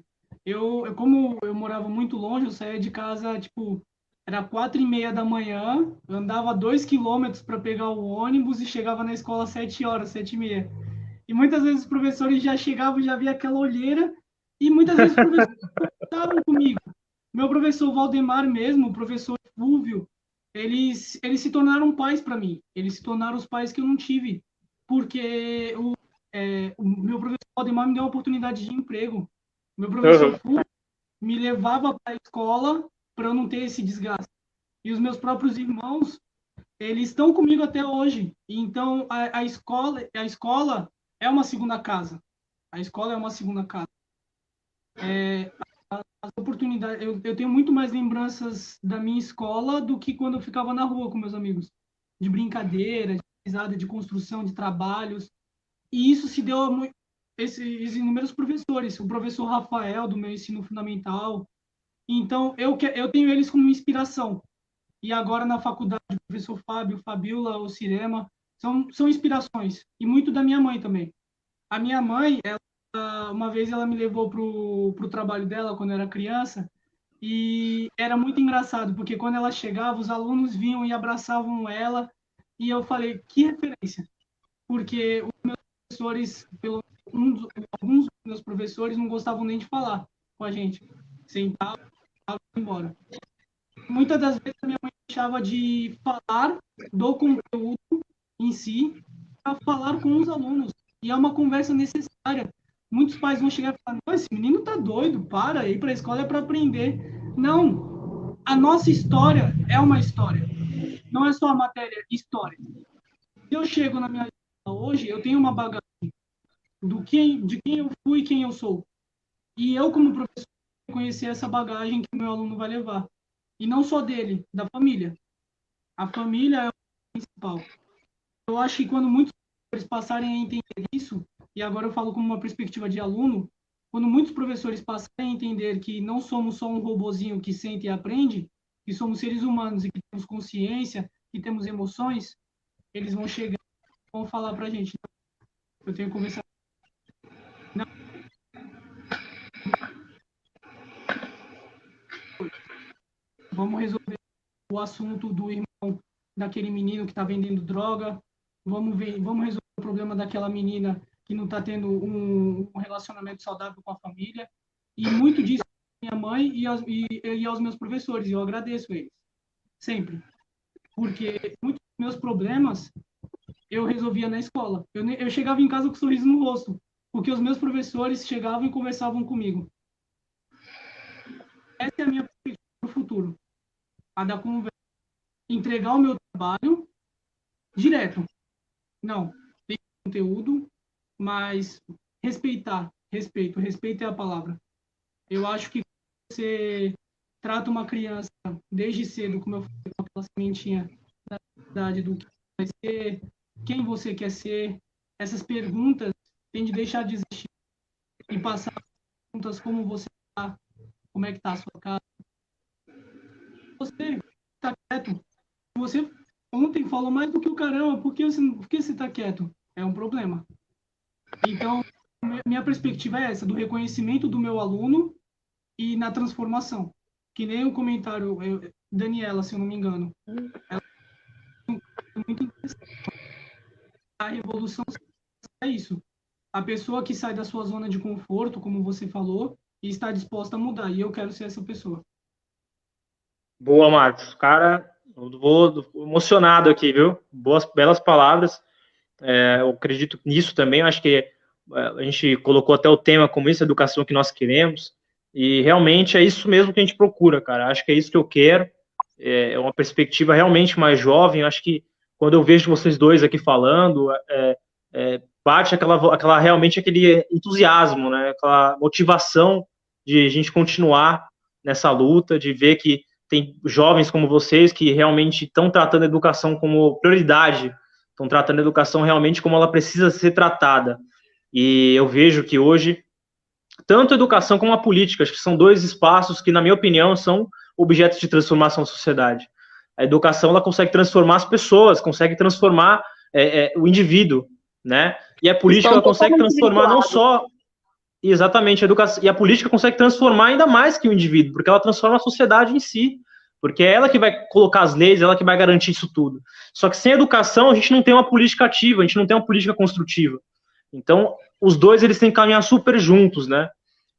Como eu morava muito longe, eu saía de casa, tipo, era 4:30 da manhã, eu andava 2 km para pegar o ônibus e chegava na escola às 7 horas, 7:30. E muitas vezes os professores já chegavam, já via aquela olheira, e muitas vezes os professores estavam comigo. Meu professor Valdemar mesmo, o professor Fúvio, eles se tornaram pais para mim. Eles se tornaram os pais que eu não tive, porque o meu professor Valdemar me deu uma oportunidade de emprego. Meu professor Uhum. Fúvio me levava para a escola para eu não ter esse desgaste. E os meus próprios irmãos, eles estão comigo até hoje. Então, a escola é uma segunda casa. A escola é uma segunda casa. As oportunidades, eu tenho muito mais lembranças da minha escola do que quando eu ficava na rua com meus amigos, de brincadeira, de risada, de construção de trabalhos. E isso se deu a esses inúmeros professores. O professor Rafael, do meu ensino fundamental. Então, eu tenho eles como inspiração. E agora na faculdade, o professor Fábio, Fabiola, o Cirema, são inspirações. E muito da minha mãe também. A minha mãe, uma vez ela me levou pro trabalho dela quando eu era criança, e era muito engraçado, porque quando ela chegava, os alunos vinham e abraçavam ela, e eu falei, que referência? Porque os meus professores, alguns dos meus professores não gostavam nem de falar com a gente. Sentavam e iam embora. Muitas das vezes a minha mãe deixava de falar do conteúdo em si para falar com os alunos. E é uma conversa necessária. Muitos pais vão chegar e falar: não, esse menino tá doido, para, ir para a escola é para aprender. Não, a nossa história é uma história. Não é só a matéria história. Se eu chego na minha escola hoje, eu tenho uma bagagem de quem eu fui e quem eu sou. E eu, como professor, conhecer essa bagagem que o meu aluno vai levar. E não só dele, da família. A família é o principal. Eu acho que quando muitos professores passarem a entender isso, e agora eu falo como uma perspectiva de aluno, quando muitos professores passarem a entender que não somos só um robozinho que sente e aprende, que somos seres humanos e que temos consciência, que temos emoções, eles vão chegar e vão falar para a gente: eu tenho que conversar. Não, vamos resolver o assunto do irmão daquele menino que está vendendo droga, vamos resolver o problema daquela menina que não está tendo um relacionamento saudável com a família. E muito disso minha mãe e aos meus professores, eu agradeço eles, sempre. Porque muitos dos meus problemas eu resolvia na escola. Eu chegava em casa com um sorriso no rosto, porque os meus professores chegavam e conversavam comigo. Essa é a minha perspectiva para o futuro, a da conversa. Entregar o meu trabalho direto. Não, tem conteúdo, mas respeito é a palavra. Eu acho que você trata uma criança desde cedo, como eu falei, com aquela sementinha da idade do que vai ser, quem você quer ser. Essas perguntas tem de deixar de existir e passar perguntas como você está, como é que está a sua casa. Você está quieto. Você ontem falou mais do que o caramba, por que você está quieto? É um problema. Então, minha perspectiva é essa, do reconhecimento do meu aluno e na transformação. Que nem o comentário, Daniela, se eu não me engano, ela é muito interessante. A revolução é isso. A pessoa que sai da sua zona de conforto, como você falou, e está disposta a mudar. E eu quero ser essa pessoa. Boa, Marcos. Cara, eu vou emocionado aqui, viu? Belas palavras. Eu acredito nisso também. Eu acho que a gente colocou até o tema como isso, a educação que nós queremos. E realmente é isso mesmo que a gente procura, cara. Acho que é isso que eu quero. É uma perspectiva realmente mais jovem. Eu acho que quando eu vejo vocês dois aqui falando, bate realmente aquele entusiasmo, né? Aquela motivação de a gente continuar nessa luta, de ver que tem jovens como vocês que realmente estão tratando a educação como prioridade, estão tratando a educação realmente como ela precisa ser tratada. E eu vejo que hoje, tanto a educação como a política, acho que são dois espaços que, na minha opinião, são objetos de transformação da sociedade. A educação, ela consegue transformar as pessoas, consegue transformar o indivíduo, né? E a política, ela consegue transformar não só... Exatamente, a educação, e a política consegue transformar ainda mais que o indivíduo, porque ela transforma a sociedade em si, porque é ela que vai colocar as leis, ela que vai garantir isso tudo. Só que sem educação, a gente não tem uma política ativa, a gente não tem uma política construtiva. Então, os dois, eles têm que caminhar super juntos, né?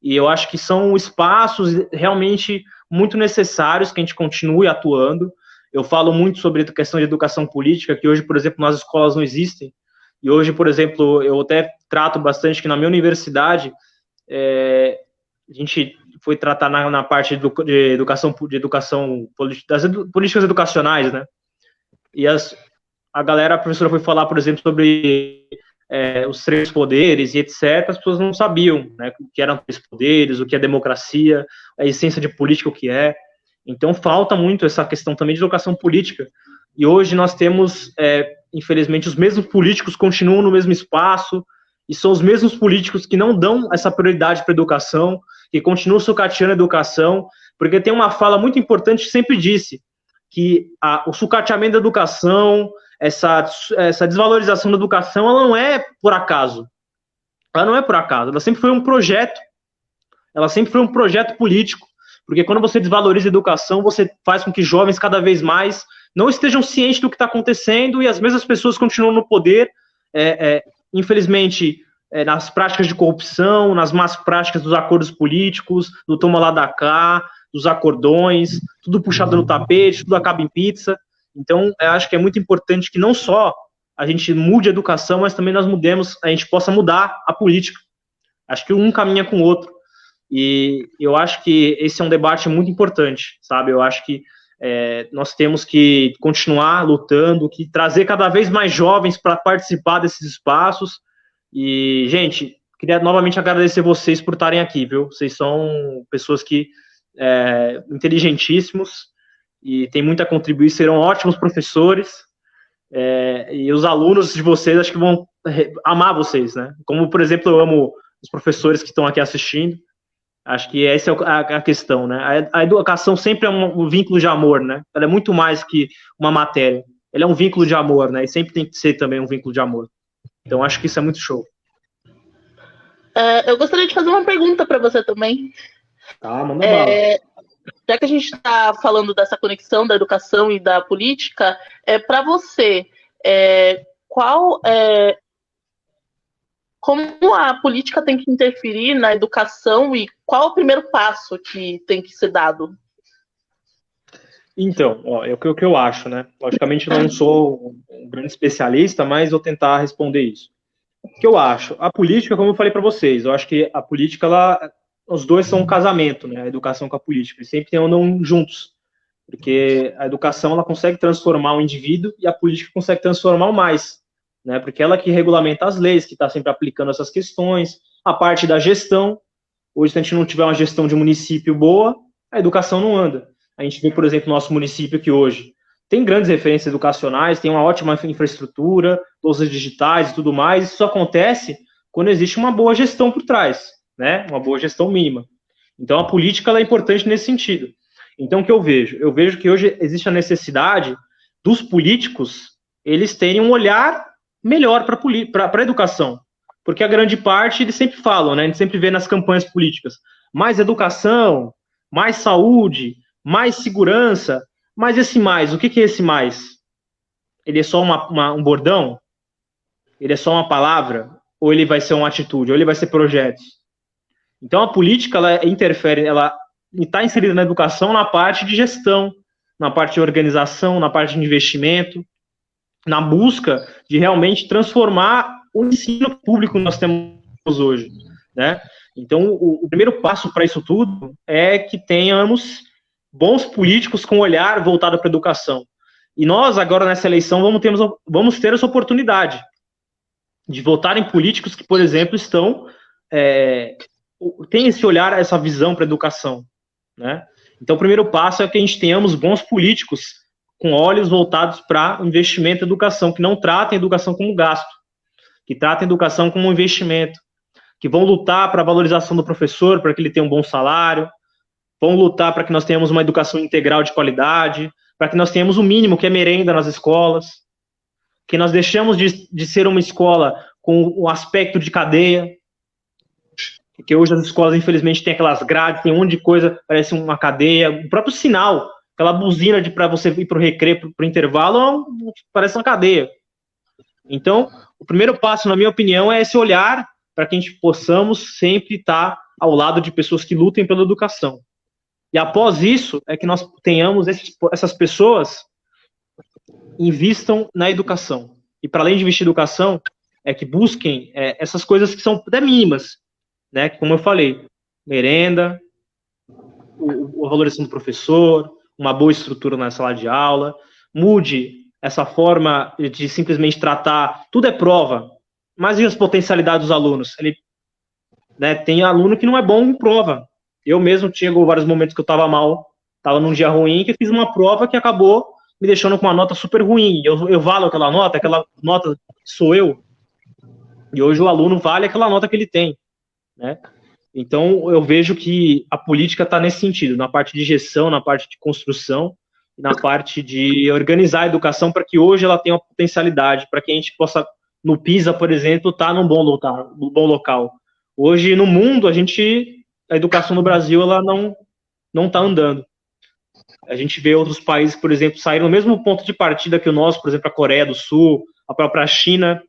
E eu acho que são espaços realmente muito necessários que a gente continue atuando. Eu falo muito sobre a questão de educação política, que hoje, por exemplo, nas escolas não existem. E hoje, por exemplo, eu até trato bastante que na minha universidade, a gente foi tratar na parte de educação, das políticas educacionais, né? E a professora foi falar, por exemplo, sobre os três poderes e etc. As pessoas não sabiam, né, o que eram três poderes, o que é democracia, a essência de política, o que é. Então, falta muito essa questão também de educação política. E hoje nós temos, infelizmente, os mesmos políticos continuam no mesmo espaço, e são os mesmos políticos que não dão essa prioridade para a educação, que continuam sucateando a educação, porque tem uma fala muito importante que sempre disse, que o sucateamento da educação, essa desvalorização da educação, ela não é por acaso. Ela não é por acaso, ela sempre foi um projeto. Ela sempre foi um projeto político, porque quando você desvaloriza a educação, você faz com que jovens cada vez mais não estejam cientes do que está acontecendo e as mesmas pessoas continuam no poder, infelizmente, nas práticas de corrupção, nas más práticas dos acordos políticos, do toma lá da cá, dos acordões, tudo puxado no tapete, tudo acaba em pizza. Então, eu acho que é muito importante que não só a gente mude a educação, mas também a gente possa mudar a política. Acho que um caminha com o outro. E eu acho que esse é um debate muito importante, sabe? Eu acho que nós temos que continuar lutando, que trazer cada vez mais jovens para participar desses espaços. E, gente, queria novamente agradecer vocês por estarem aqui, viu? Vocês são pessoas que inteligentíssimos e têm muito a contribuir, serão ótimos professores. E os alunos de vocês acho que vão amar vocês, né? Como, por exemplo, eu amo os professores que estão aqui assistindo. Acho que essa é a questão, né? A educação sempre é um vínculo de amor, né? Ela é muito mais que uma matéria. Ela é um vínculo de amor, né? E sempre tem que ser também um vínculo de amor. Então, acho que isso é muito show. Eu gostaria de fazer uma pergunta para você também. Tá, manda bala. Já que a gente está falando dessa conexão da educação e da política, para você, como a política tem que interferir na educação e qual o primeiro passo que tem que ser dado? Então, é o que eu acho, né? Logicamente, eu não sou um grande especialista, mas vou tentar responder isso. O que eu acho? A política, como eu falei para vocês, eu acho que a política, os dois são um casamento, né? A educação com a política. Eles sempre andam juntos. Porque a educação, ela consegue transformar o indivíduo e a política consegue transformar o mais, né? Porque ela que regulamenta as leis, que está sempre aplicando essas questões, a parte da gestão. Hoje, se a gente não tiver uma gestão de município boa, a educação não anda. A gente vê, por exemplo, nosso município que hoje tem grandes referências educacionais, tem uma ótima infraestrutura, louças digitais e tudo mais. Isso acontece quando existe uma boa gestão por trás, né? Uma boa gestão mínima. Então, a política ela é importante nesse sentido. Então, o que eu vejo? Eu vejo que hoje existe a necessidade dos políticos eles terem um olhar melhor para a educação. Porque a grande parte, eles sempre falam, né? A gente sempre vê nas campanhas políticas, mais educação, mais saúde, mais segurança. Mas esse mais, o que é esse mais? Ele é só um bordão? Ele é só uma palavra? Ou ele vai ser uma atitude? Ou ele vai ser projetos? Então, a política, ela interfere, ela está inserida na educação na parte de gestão, na parte de organização, na parte de investimento, na busca de realmente transformar o ensino público que nós temos hoje, né? Então, o primeiro passo para isso tudo é que tenhamos bons políticos com olhar voltado para a educação. E nós, agora, nessa eleição, vamos ter essa oportunidade de votar em políticos que, por exemplo, têm esse olhar, essa visão para a educação, né? Então, o primeiro passo é que a gente tenhamos bons políticos com olhos voltados para o investimento em educação, que não tratem a educação como gasto, que tratem a educação como um investimento, que vão lutar para a valorização do professor, para que ele tenha um bom salário, vão lutar para que nós tenhamos uma educação integral de qualidade, para que nós tenhamos o mínimo, que é merenda nas escolas, que nós deixamos de ser uma escola com o aspecto de cadeia, porque hoje as escolas, infelizmente, têm aquelas grades, tem um monte de coisa, parece uma cadeia, o próprio sinal, aquela buzina para você ir para o recreio, para o intervalo, parece uma cadeia. Então, o primeiro passo, na minha opinião, é esse olhar para que a gente possamos sempre estar ao lado de pessoas que lutem pela educação. E após isso, é que nós tenhamos essas pessoas invistam na educação. E para além de investir em educação, é que busquem essas coisas que são até mínimas, né? Como eu falei, merenda, a valorização do professor, uma boa estrutura na sala de aula, mude essa forma de simplesmente tratar, tudo é prova, mas e as potencialidades dos alunos? Tem aluno que não é bom em prova. Eu mesmo chegou vários momentos que eu estava mal, estava num dia ruim, que eu fiz uma prova que acabou me deixando com uma nota super ruim. Eu valo aquela nota sou eu, e hoje o aluno vale aquela nota que ele tem, né? Então, eu vejo que a política está nesse sentido, na parte de gestão, na parte de construção, na parte de organizar a educação para que hoje ela tenha uma potencialidade, para que a gente possa, no PISA, por exemplo, estar num bom local. Hoje, no mundo, a educação no Brasil ela não está andando. A gente vê outros países, por exemplo, saíram no mesmo ponto de partida que o nosso, por exemplo, a Coreia do Sul, a própria China.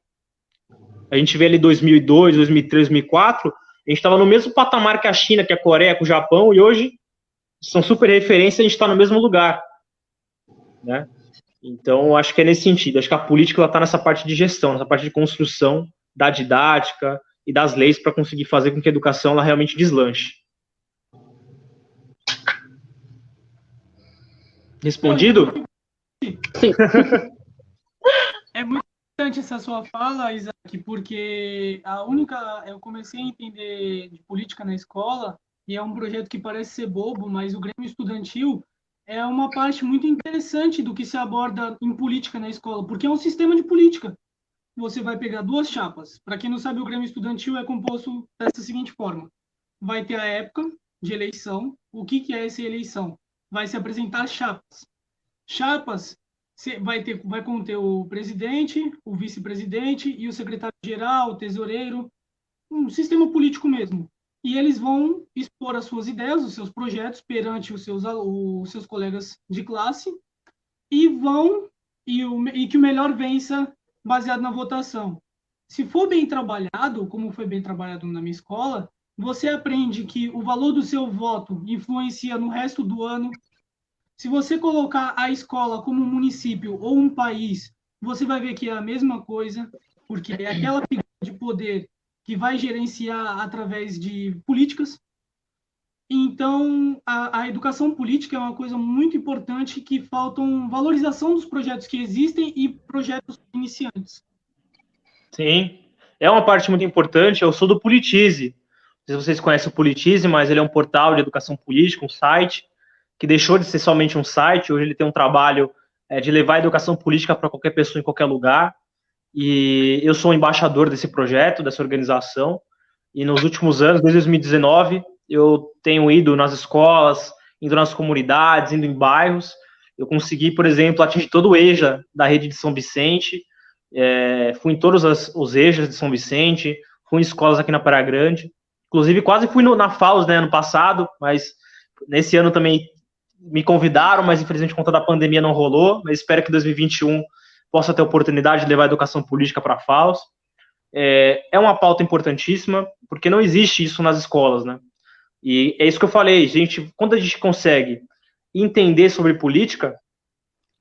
A gente vê ali 2002, 2003, 2004, a gente estava no mesmo patamar que a China, que a Coreia, que o Japão, e hoje são super referências, a gente está no mesmo lugar, né? Então, acho que é nesse sentido. Acho que a política está nessa parte de gestão, nessa parte de construção da didática e das leis para conseguir fazer com que a educação ela realmente deslanche. Respondido? Sim. É muito importante essa sua fala, Isaac, porque eu comecei a entender de política na escola, e é um projeto que parece ser bobo, mas o Grêmio Estudantil é uma parte muito interessante do que se aborda em política na escola, porque é um sistema de política. Você vai pegar duas chapas. Para quem não sabe, o Grêmio Estudantil é composto dessa seguinte forma. Vai ter a época de eleição. O que é essa eleição? Vai se apresentar chapas. Chapas vai conter o presidente, o vice-presidente e o secretário-geral, o tesoureiro, um sistema político mesmo. E eles vão expor as suas ideias, os seus projetos perante os seus colegas de classe e que o melhor vença baseado na votação. Se for bem trabalhado, como foi bem trabalhado na minha escola, você aprende que o valor do seu voto influencia no resto do ano. Se você colocar a escola como um município ou um país, você vai ver que é a mesma coisa, porque é aquela figura de poder que vai gerenciar através de políticas. Então, a educação política é uma coisa muito importante que faltam valorização dos projetos que existem e projetos iniciantes. Sim, é uma parte muito importante. Eu sou do Politize. Não sei se vocês conhecem o Politize, mas ele é um portal de educação política, um site, que deixou de ser somente um site. Hoje ele tem um trabalho de levar a educação política para qualquer pessoa em qualquer lugar. E eu sou embaixador desse projeto, dessa organização. E nos últimos anos, desde 2019, eu tenho ido nas escolas, indo nas comunidades, indo em bairros. Eu consegui, por exemplo, atingir todo o EJA da rede de São Vicente. Fui em todos os EJAs de São Vicente, fui em escolas aqui na Praia Grande. Inclusive, quase fui na FAUS, né, ano passado, mas nesse ano também me convidaram, mas infelizmente por conta da pandemia não rolou. Mas espero que em 2021 possa ter a oportunidade de levar a educação política para a FAUS. É uma pauta importantíssima, porque não existe isso nas escolas, né? E é isso que eu falei, gente, quando a gente consegue entender sobre política,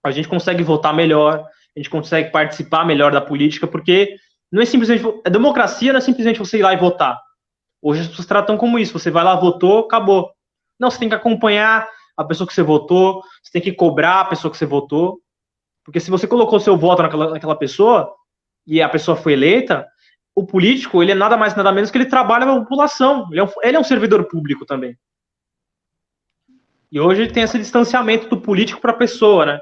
a gente consegue votar melhor, a gente consegue participar melhor da política, porque não é simplesmente, a democracia não é simplesmente você ir lá e votar. Hoje as pessoas tratam como isso, você vai lá, votou, acabou. Não, você tem que acompanhar a pessoa que você votou, você tem que cobrar a pessoa que você votou, porque se você colocou seu voto naquela pessoa, e a pessoa foi eleita, o político, ele é nada mais, nada menos que ele trabalha para a população, ele é um servidor público também. E hoje tem esse distanciamento do político para a pessoa, né?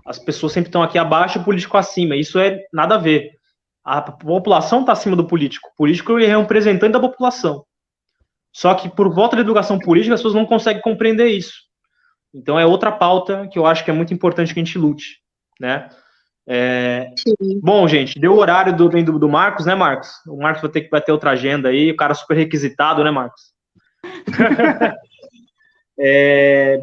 As pessoas sempre estão aqui abaixo e o político acima, isso é nada a ver. A população está acima do político, o político é um representante da população. Só que por volta da educação política, as pessoas não conseguem compreender isso. Então é outra pauta que eu acho que é muito importante que a gente lute, né? Bom, gente, deu o horário do Marcos, né, Marcos? O Marcos vai ter outra agenda aí, o cara super requisitado, né, Marcos?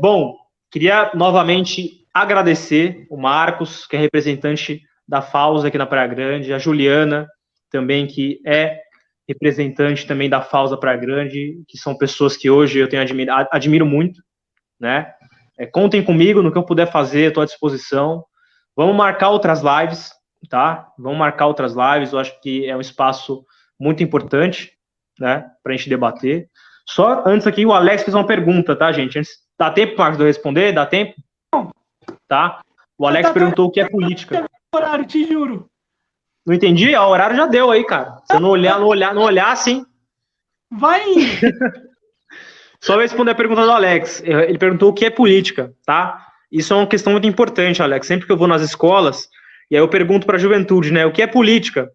Bom, queria novamente agradecer o Marcos, que é representante da FAUS aqui na Praia Grande, a Juliana, também, que é representante também da FAUS da Praia Grande, que são pessoas que hoje eu admiro muito, né? Contem comigo no que eu puder fazer, estou à disposição. Vamos marcar outras lives, tá? Vamos marcar outras lives, eu acho que é um espaço muito importante, né, para a gente debater. Só antes aqui, o Alex fez uma pergunta, tá, gente? Dá tempo, Marcos, de eu responder? Dá tempo? Tá? O Alex perguntou o que é política. Horário, te juro. Não entendi? O horário já deu aí, cara. Se eu não olhar, sim. Vai indo. Só vou responder a pergunta do Alex. Ele perguntou o que é política, tá? Isso é uma questão muito importante, Alex. Sempre que eu vou nas escolas, e aí eu pergunto para a juventude, né? O que é política?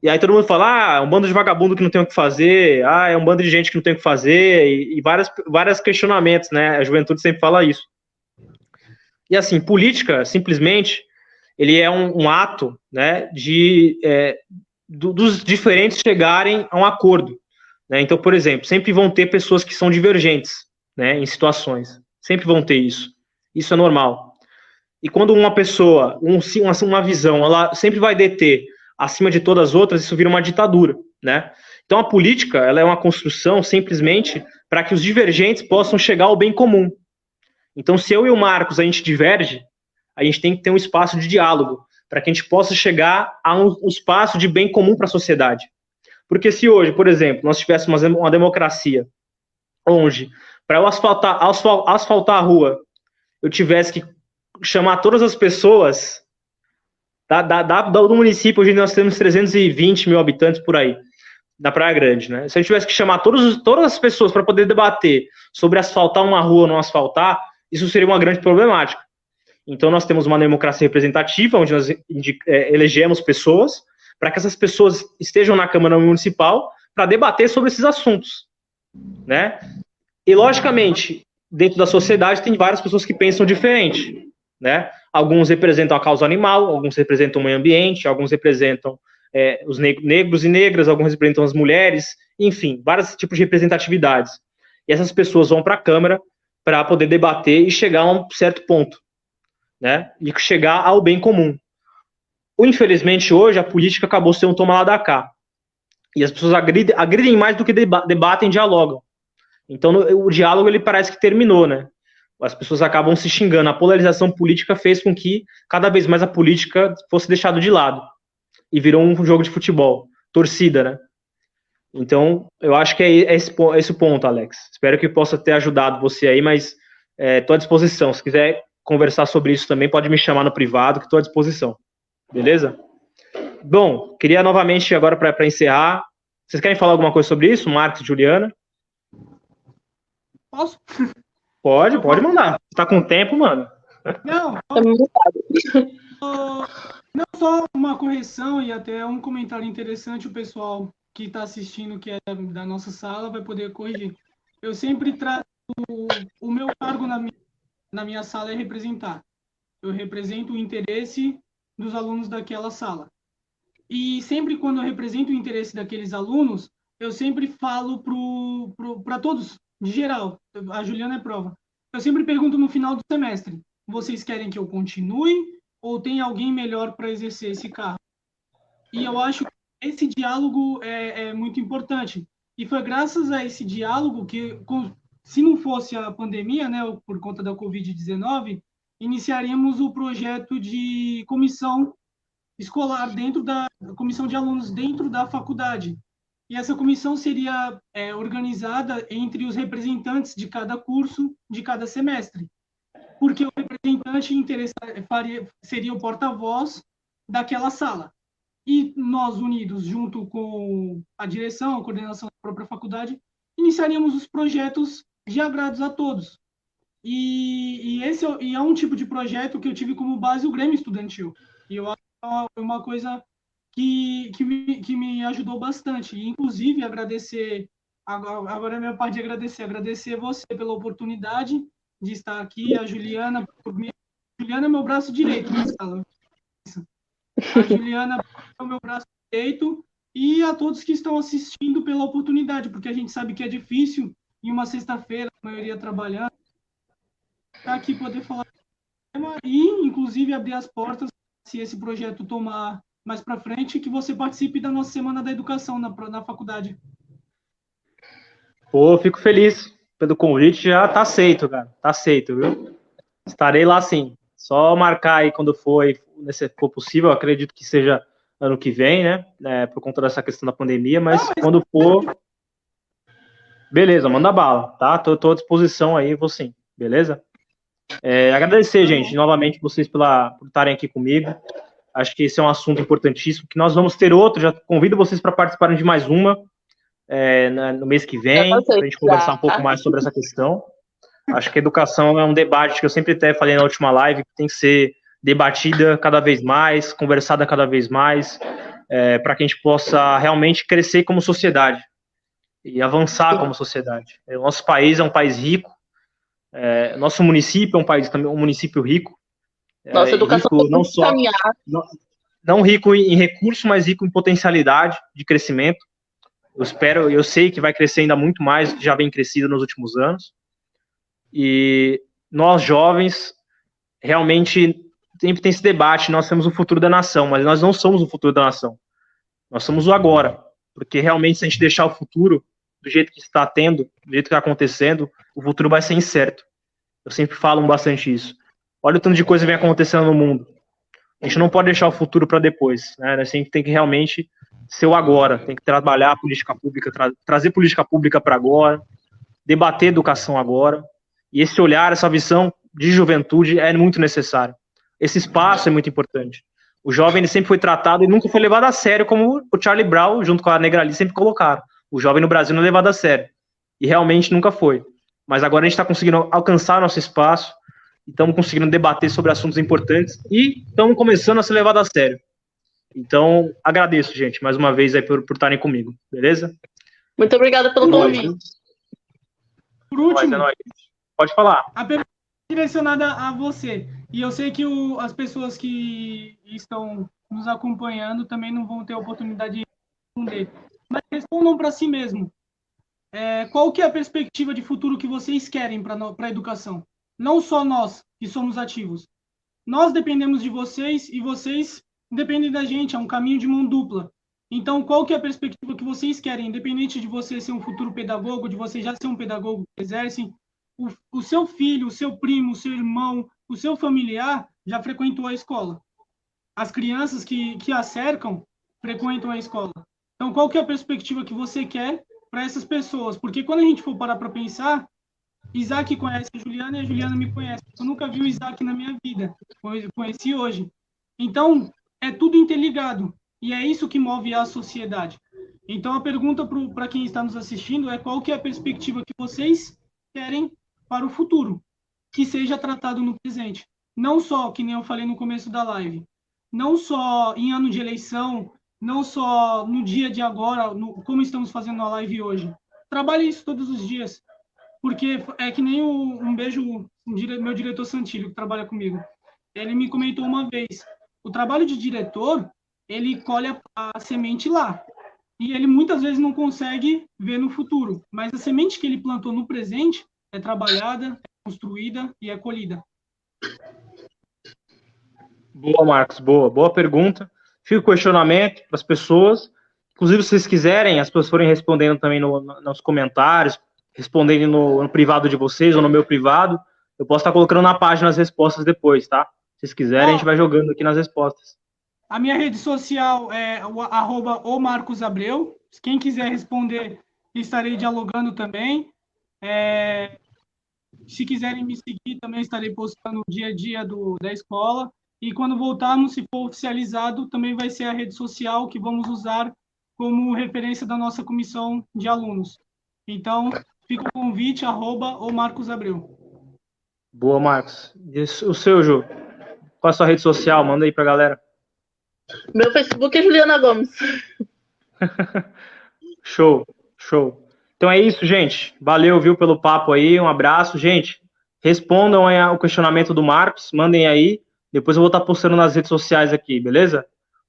E aí todo mundo fala, é um bando de vagabundo que não tem o que fazer, é um bando de gente que não tem o que fazer, e vários questionamentos, né? A juventude sempre fala isso. E assim, política, simplesmente, ele é um ato, né, dos diferentes chegarem a um acordo, né? Então, por exemplo, sempre vão ter pessoas que são divergentes, né, em situações. Sempre vão ter isso. Isso é normal. E quando uma pessoa, uma visão, ela sempre vai deter acima de todas as outras, isso vira uma ditadura, né? Então, a política, ela é uma construção simplesmente para que os divergentes possam chegar ao bem comum. Então, se eu e o Marcos, a gente diverge, a gente tem que ter um espaço de diálogo, para que a gente possa chegar a um espaço de bem comum para a sociedade. Porque se hoje, por exemplo, nós tivéssemos uma democracia onde, para eu asfaltar a rua, eu tivesse que chamar todas as pessoas do município, hoje nós temos 320 mil habitantes por aí, da Praia Grande, né? Se a gente tivesse que chamar todas as pessoas para poder debater sobre asfaltar uma rua ou não asfaltar, isso seria uma grande problemática. Então nós temos uma democracia representativa, onde nós elegemos pessoas, para que essas pessoas estejam na Câmara Municipal para debater sobre esses assuntos, né? E, logicamente, dentro da sociedade tem várias pessoas que pensam diferente, né? Alguns representam a causa animal, alguns representam o meio ambiente, alguns representam os negros e negras, alguns representam as mulheres, enfim, vários tipos de representatividades. E essas pessoas vão para a Câmara para poder debater e chegar a um certo ponto, né? E chegar ao bem comum. Infelizmente, hoje, a política acabou sendo um toma lá da cá. E as pessoas agridem mais do que debatem e dialogam. Então, o diálogo, ele parece que terminou, né? As pessoas acabam se xingando. A polarização política fez com que, cada vez mais, a política fosse deixada de lado. E virou um jogo de futebol. Torcida, né? Então, eu acho que é esse o ponto, Alex. Espero que possa ter ajudado você aí, mas estou à disposição. Se quiser conversar sobre isso também, pode me chamar no privado, que estou à disposição. Beleza? Bom, queria novamente, agora para encerrar, vocês querem falar alguma coisa sobre isso, Marcos e Juliana? Posso? Pode mandar. Tá com tempo, mano? Não, É muito fácil. não só uma correção e até um comentário interessante, o pessoal que está assistindo, que é da nossa sala, vai poder corrigir. Eu sempre trato o meu cargo na minha sala é representar. Eu represento o interesse dos alunos daquela sala. E sempre quando eu represento o interesse daqueles alunos, eu sempre falo para todos, de geral. A Juliana é prova. Eu sempre pergunto no final do semestre: vocês querem que eu continue ou tem alguém melhor para exercer esse cargo? E eu acho que esse diálogo é muito importante. E foi graças a esse diálogo que, se não fosse a pandemia, né, por conta da Covid-19, iniciaríamos o projeto de comissão escolar dentro da comissão de alunos dentro da faculdade. E essa comissão seria organizada entre os representantes de cada curso, de cada semestre, porque o representante seria o porta-voz daquela sala. E nós, unidos, junto com a direção, a coordenação da própria faculdade, iniciaríamos os projetos de agrados a todos. Esse é um tipo de projeto que eu tive como base o Grêmio Estudantil. E eu acho que é uma coisa que me ajudou bastante. E, inclusive, agradecer, agora é a minha parte de agradecer você pela oportunidade de estar aqui, a Juliana, Juliana é meu braço direito na sala. A Juliana é o meu braço direito e a todos que estão assistindo pela oportunidade, porque a gente sabe que é difícil em uma sexta-feira, a maioria trabalhando, estar aqui poder falar e, inclusive, abrir as portas, se esse projeto tomar mais para frente, que você participe da nossa Semana da Educação na faculdade. Pô, fico feliz pelo convite, já tá aceito, cara. Tá aceito, viu? Estarei lá sim. Só marcar aí quando se for possível, acredito que seja ano que vem, né? Por conta dessa questão da pandemia, mas quando for, beleza, manda bala, tá? Tô à disposição aí, vou sim, beleza? Agradecer, gente, novamente vocês por estarem aqui comigo. Acho que esse é um assunto importantíssimo, que nós vamos ter outro, já convido vocês para participarem de mais uma no mês que vem, para a gente conversar um pouco mais sobre essa questão. Acho que a educação é um debate que eu sempre até falei na última live, que tem que ser debatida cada vez mais, conversada cada vez mais, para que a gente possa realmente crescer como sociedade e avançar como sociedade. O nosso país é um país rico, nosso município é um município rico. Nossa educação rico não só não rico em recursos, mas rico em potencialidade de crescimento. Eu sei que vai crescer ainda muito mais, que já vem crescido nos últimos anos. E nós, jovens, realmente sempre tem esse debate, nós temos o futuro da nação, mas nós não somos o futuro da nação. Nós somos o agora, porque realmente se a gente deixar o futuro do jeito que está tendo, do jeito que está acontecendo, o futuro vai ser incerto. Eu sempre falo bastante isso. Olha o tanto de coisa que vem acontecendo no mundo. A gente não pode deixar o futuro para depois, né? A gente tem que realmente ser o agora, tem que trabalhar a política pública, trazer política pública para agora, debater educação agora. E esse olhar, essa visão de juventude é muito necessário. Esse espaço é muito importante. O jovem ele sempre foi tratado e nunca foi levado a sério, como o Charlie Brown, junto com a Negra Lee, sempre colocaram. O jovem no Brasil não é levado a sério. E realmente nunca foi. Mas agora a gente está conseguindo alcançar nosso espaço, estamos conseguindo debater sobre assuntos importantes e estamos começando a ser levados a sério. Então, agradeço, gente, mais uma vez aí por estarem comigo, beleza? Muito obrigada pelo convite. Por último, pode falar. A pergunta é direcionada a você. E eu sei que as pessoas que estão nos acompanhando também não vão ter a oportunidade de responder. Mas respondam para si mesmo. Qual que é a perspectiva de futuro que vocês querem para a educação? Não só nós, que somos ativos. Nós dependemos de vocês e vocês dependem da gente. É um caminho de mão dupla. Então, qual que é a perspectiva que vocês querem? Independente de você ser um futuro pedagogo, de você já ser um pedagogo que exerce, o seu filho, o seu primo, o seu irmão, o seu familiar já frequentou a escola. As crianças que a cercam frequentam a escola. Então, qual que é a perspectiva que você quer para essas pessoas? Porque quando a gente for parar para pensar, Isaac conhece a Juliana e a Juliana me conhece. Eu nunca vi o Isaac na minha vida. Conheci hoje. Então, é tudo interligado. E é isso que move a sociedade. Então, a pergunta para quem está nos assistindo é qual que é a perspectiva que vocês querem para o futuro, que seja tratado no presente. não só, que nem eu falei no começo da live, não só em ano de eleição, não só no dia de agora, como estamos fazendo a live hoje. Trabalhe isso todos os dias, porque é que nem um beijo, meu diretor Santilho, que trabalha comigo. Ele me comentou uma vez, o trabalho de diretor, ele colhe a semente lá, e ele muitas vezes não consegue ver no futuro, mas a semente que ele plantou no presente é trabalhada, é construída e é colhida. Boa, Marcos, boa pergunta. Fica o questionamento para as pessoas. Inclusive, se vocês quiserem, as pessoas forem respondendo também nos comentários, respondendo no privado de vocês ou no meu privado, eu posso estar colocando na página as respostas depois, tá? Se vocês quiserem, a gente vai jogando aqui nas respostas. A minha rede social é o @omarcosabreu. Quem quiser responder, estarei dialogando também. Se quiserem me seguir, também estarei postando o dia a dia da escola. E quando voltarmos, se for oficializado, também vai ser a rede social que vamos usar como referência da nossa comissão de alunos. Então, fica o convite, @omarcosabreu. Boa, Marcos. E o seu, Ju? Qual a sua rede social? Manda aí pra galera. Meu Facebook é Juliana Gomes. Show. Então é isso, gente. Valeu, viu, pelo papo aí. Um abraço, gente. Respondam aí o questionamento do Marcos, mandem aí. Depois eu vou estar postando nas redes sociais aqui, beleza?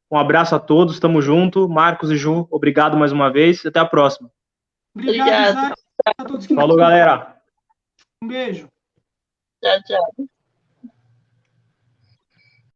Um abraço a todos, tamo junto. Marcos e Ju, obrigado mais uma vez. Até a próxima. Obrigado, Isaac. A todos que Falou, galera. Um beijo. Tchau, tchau.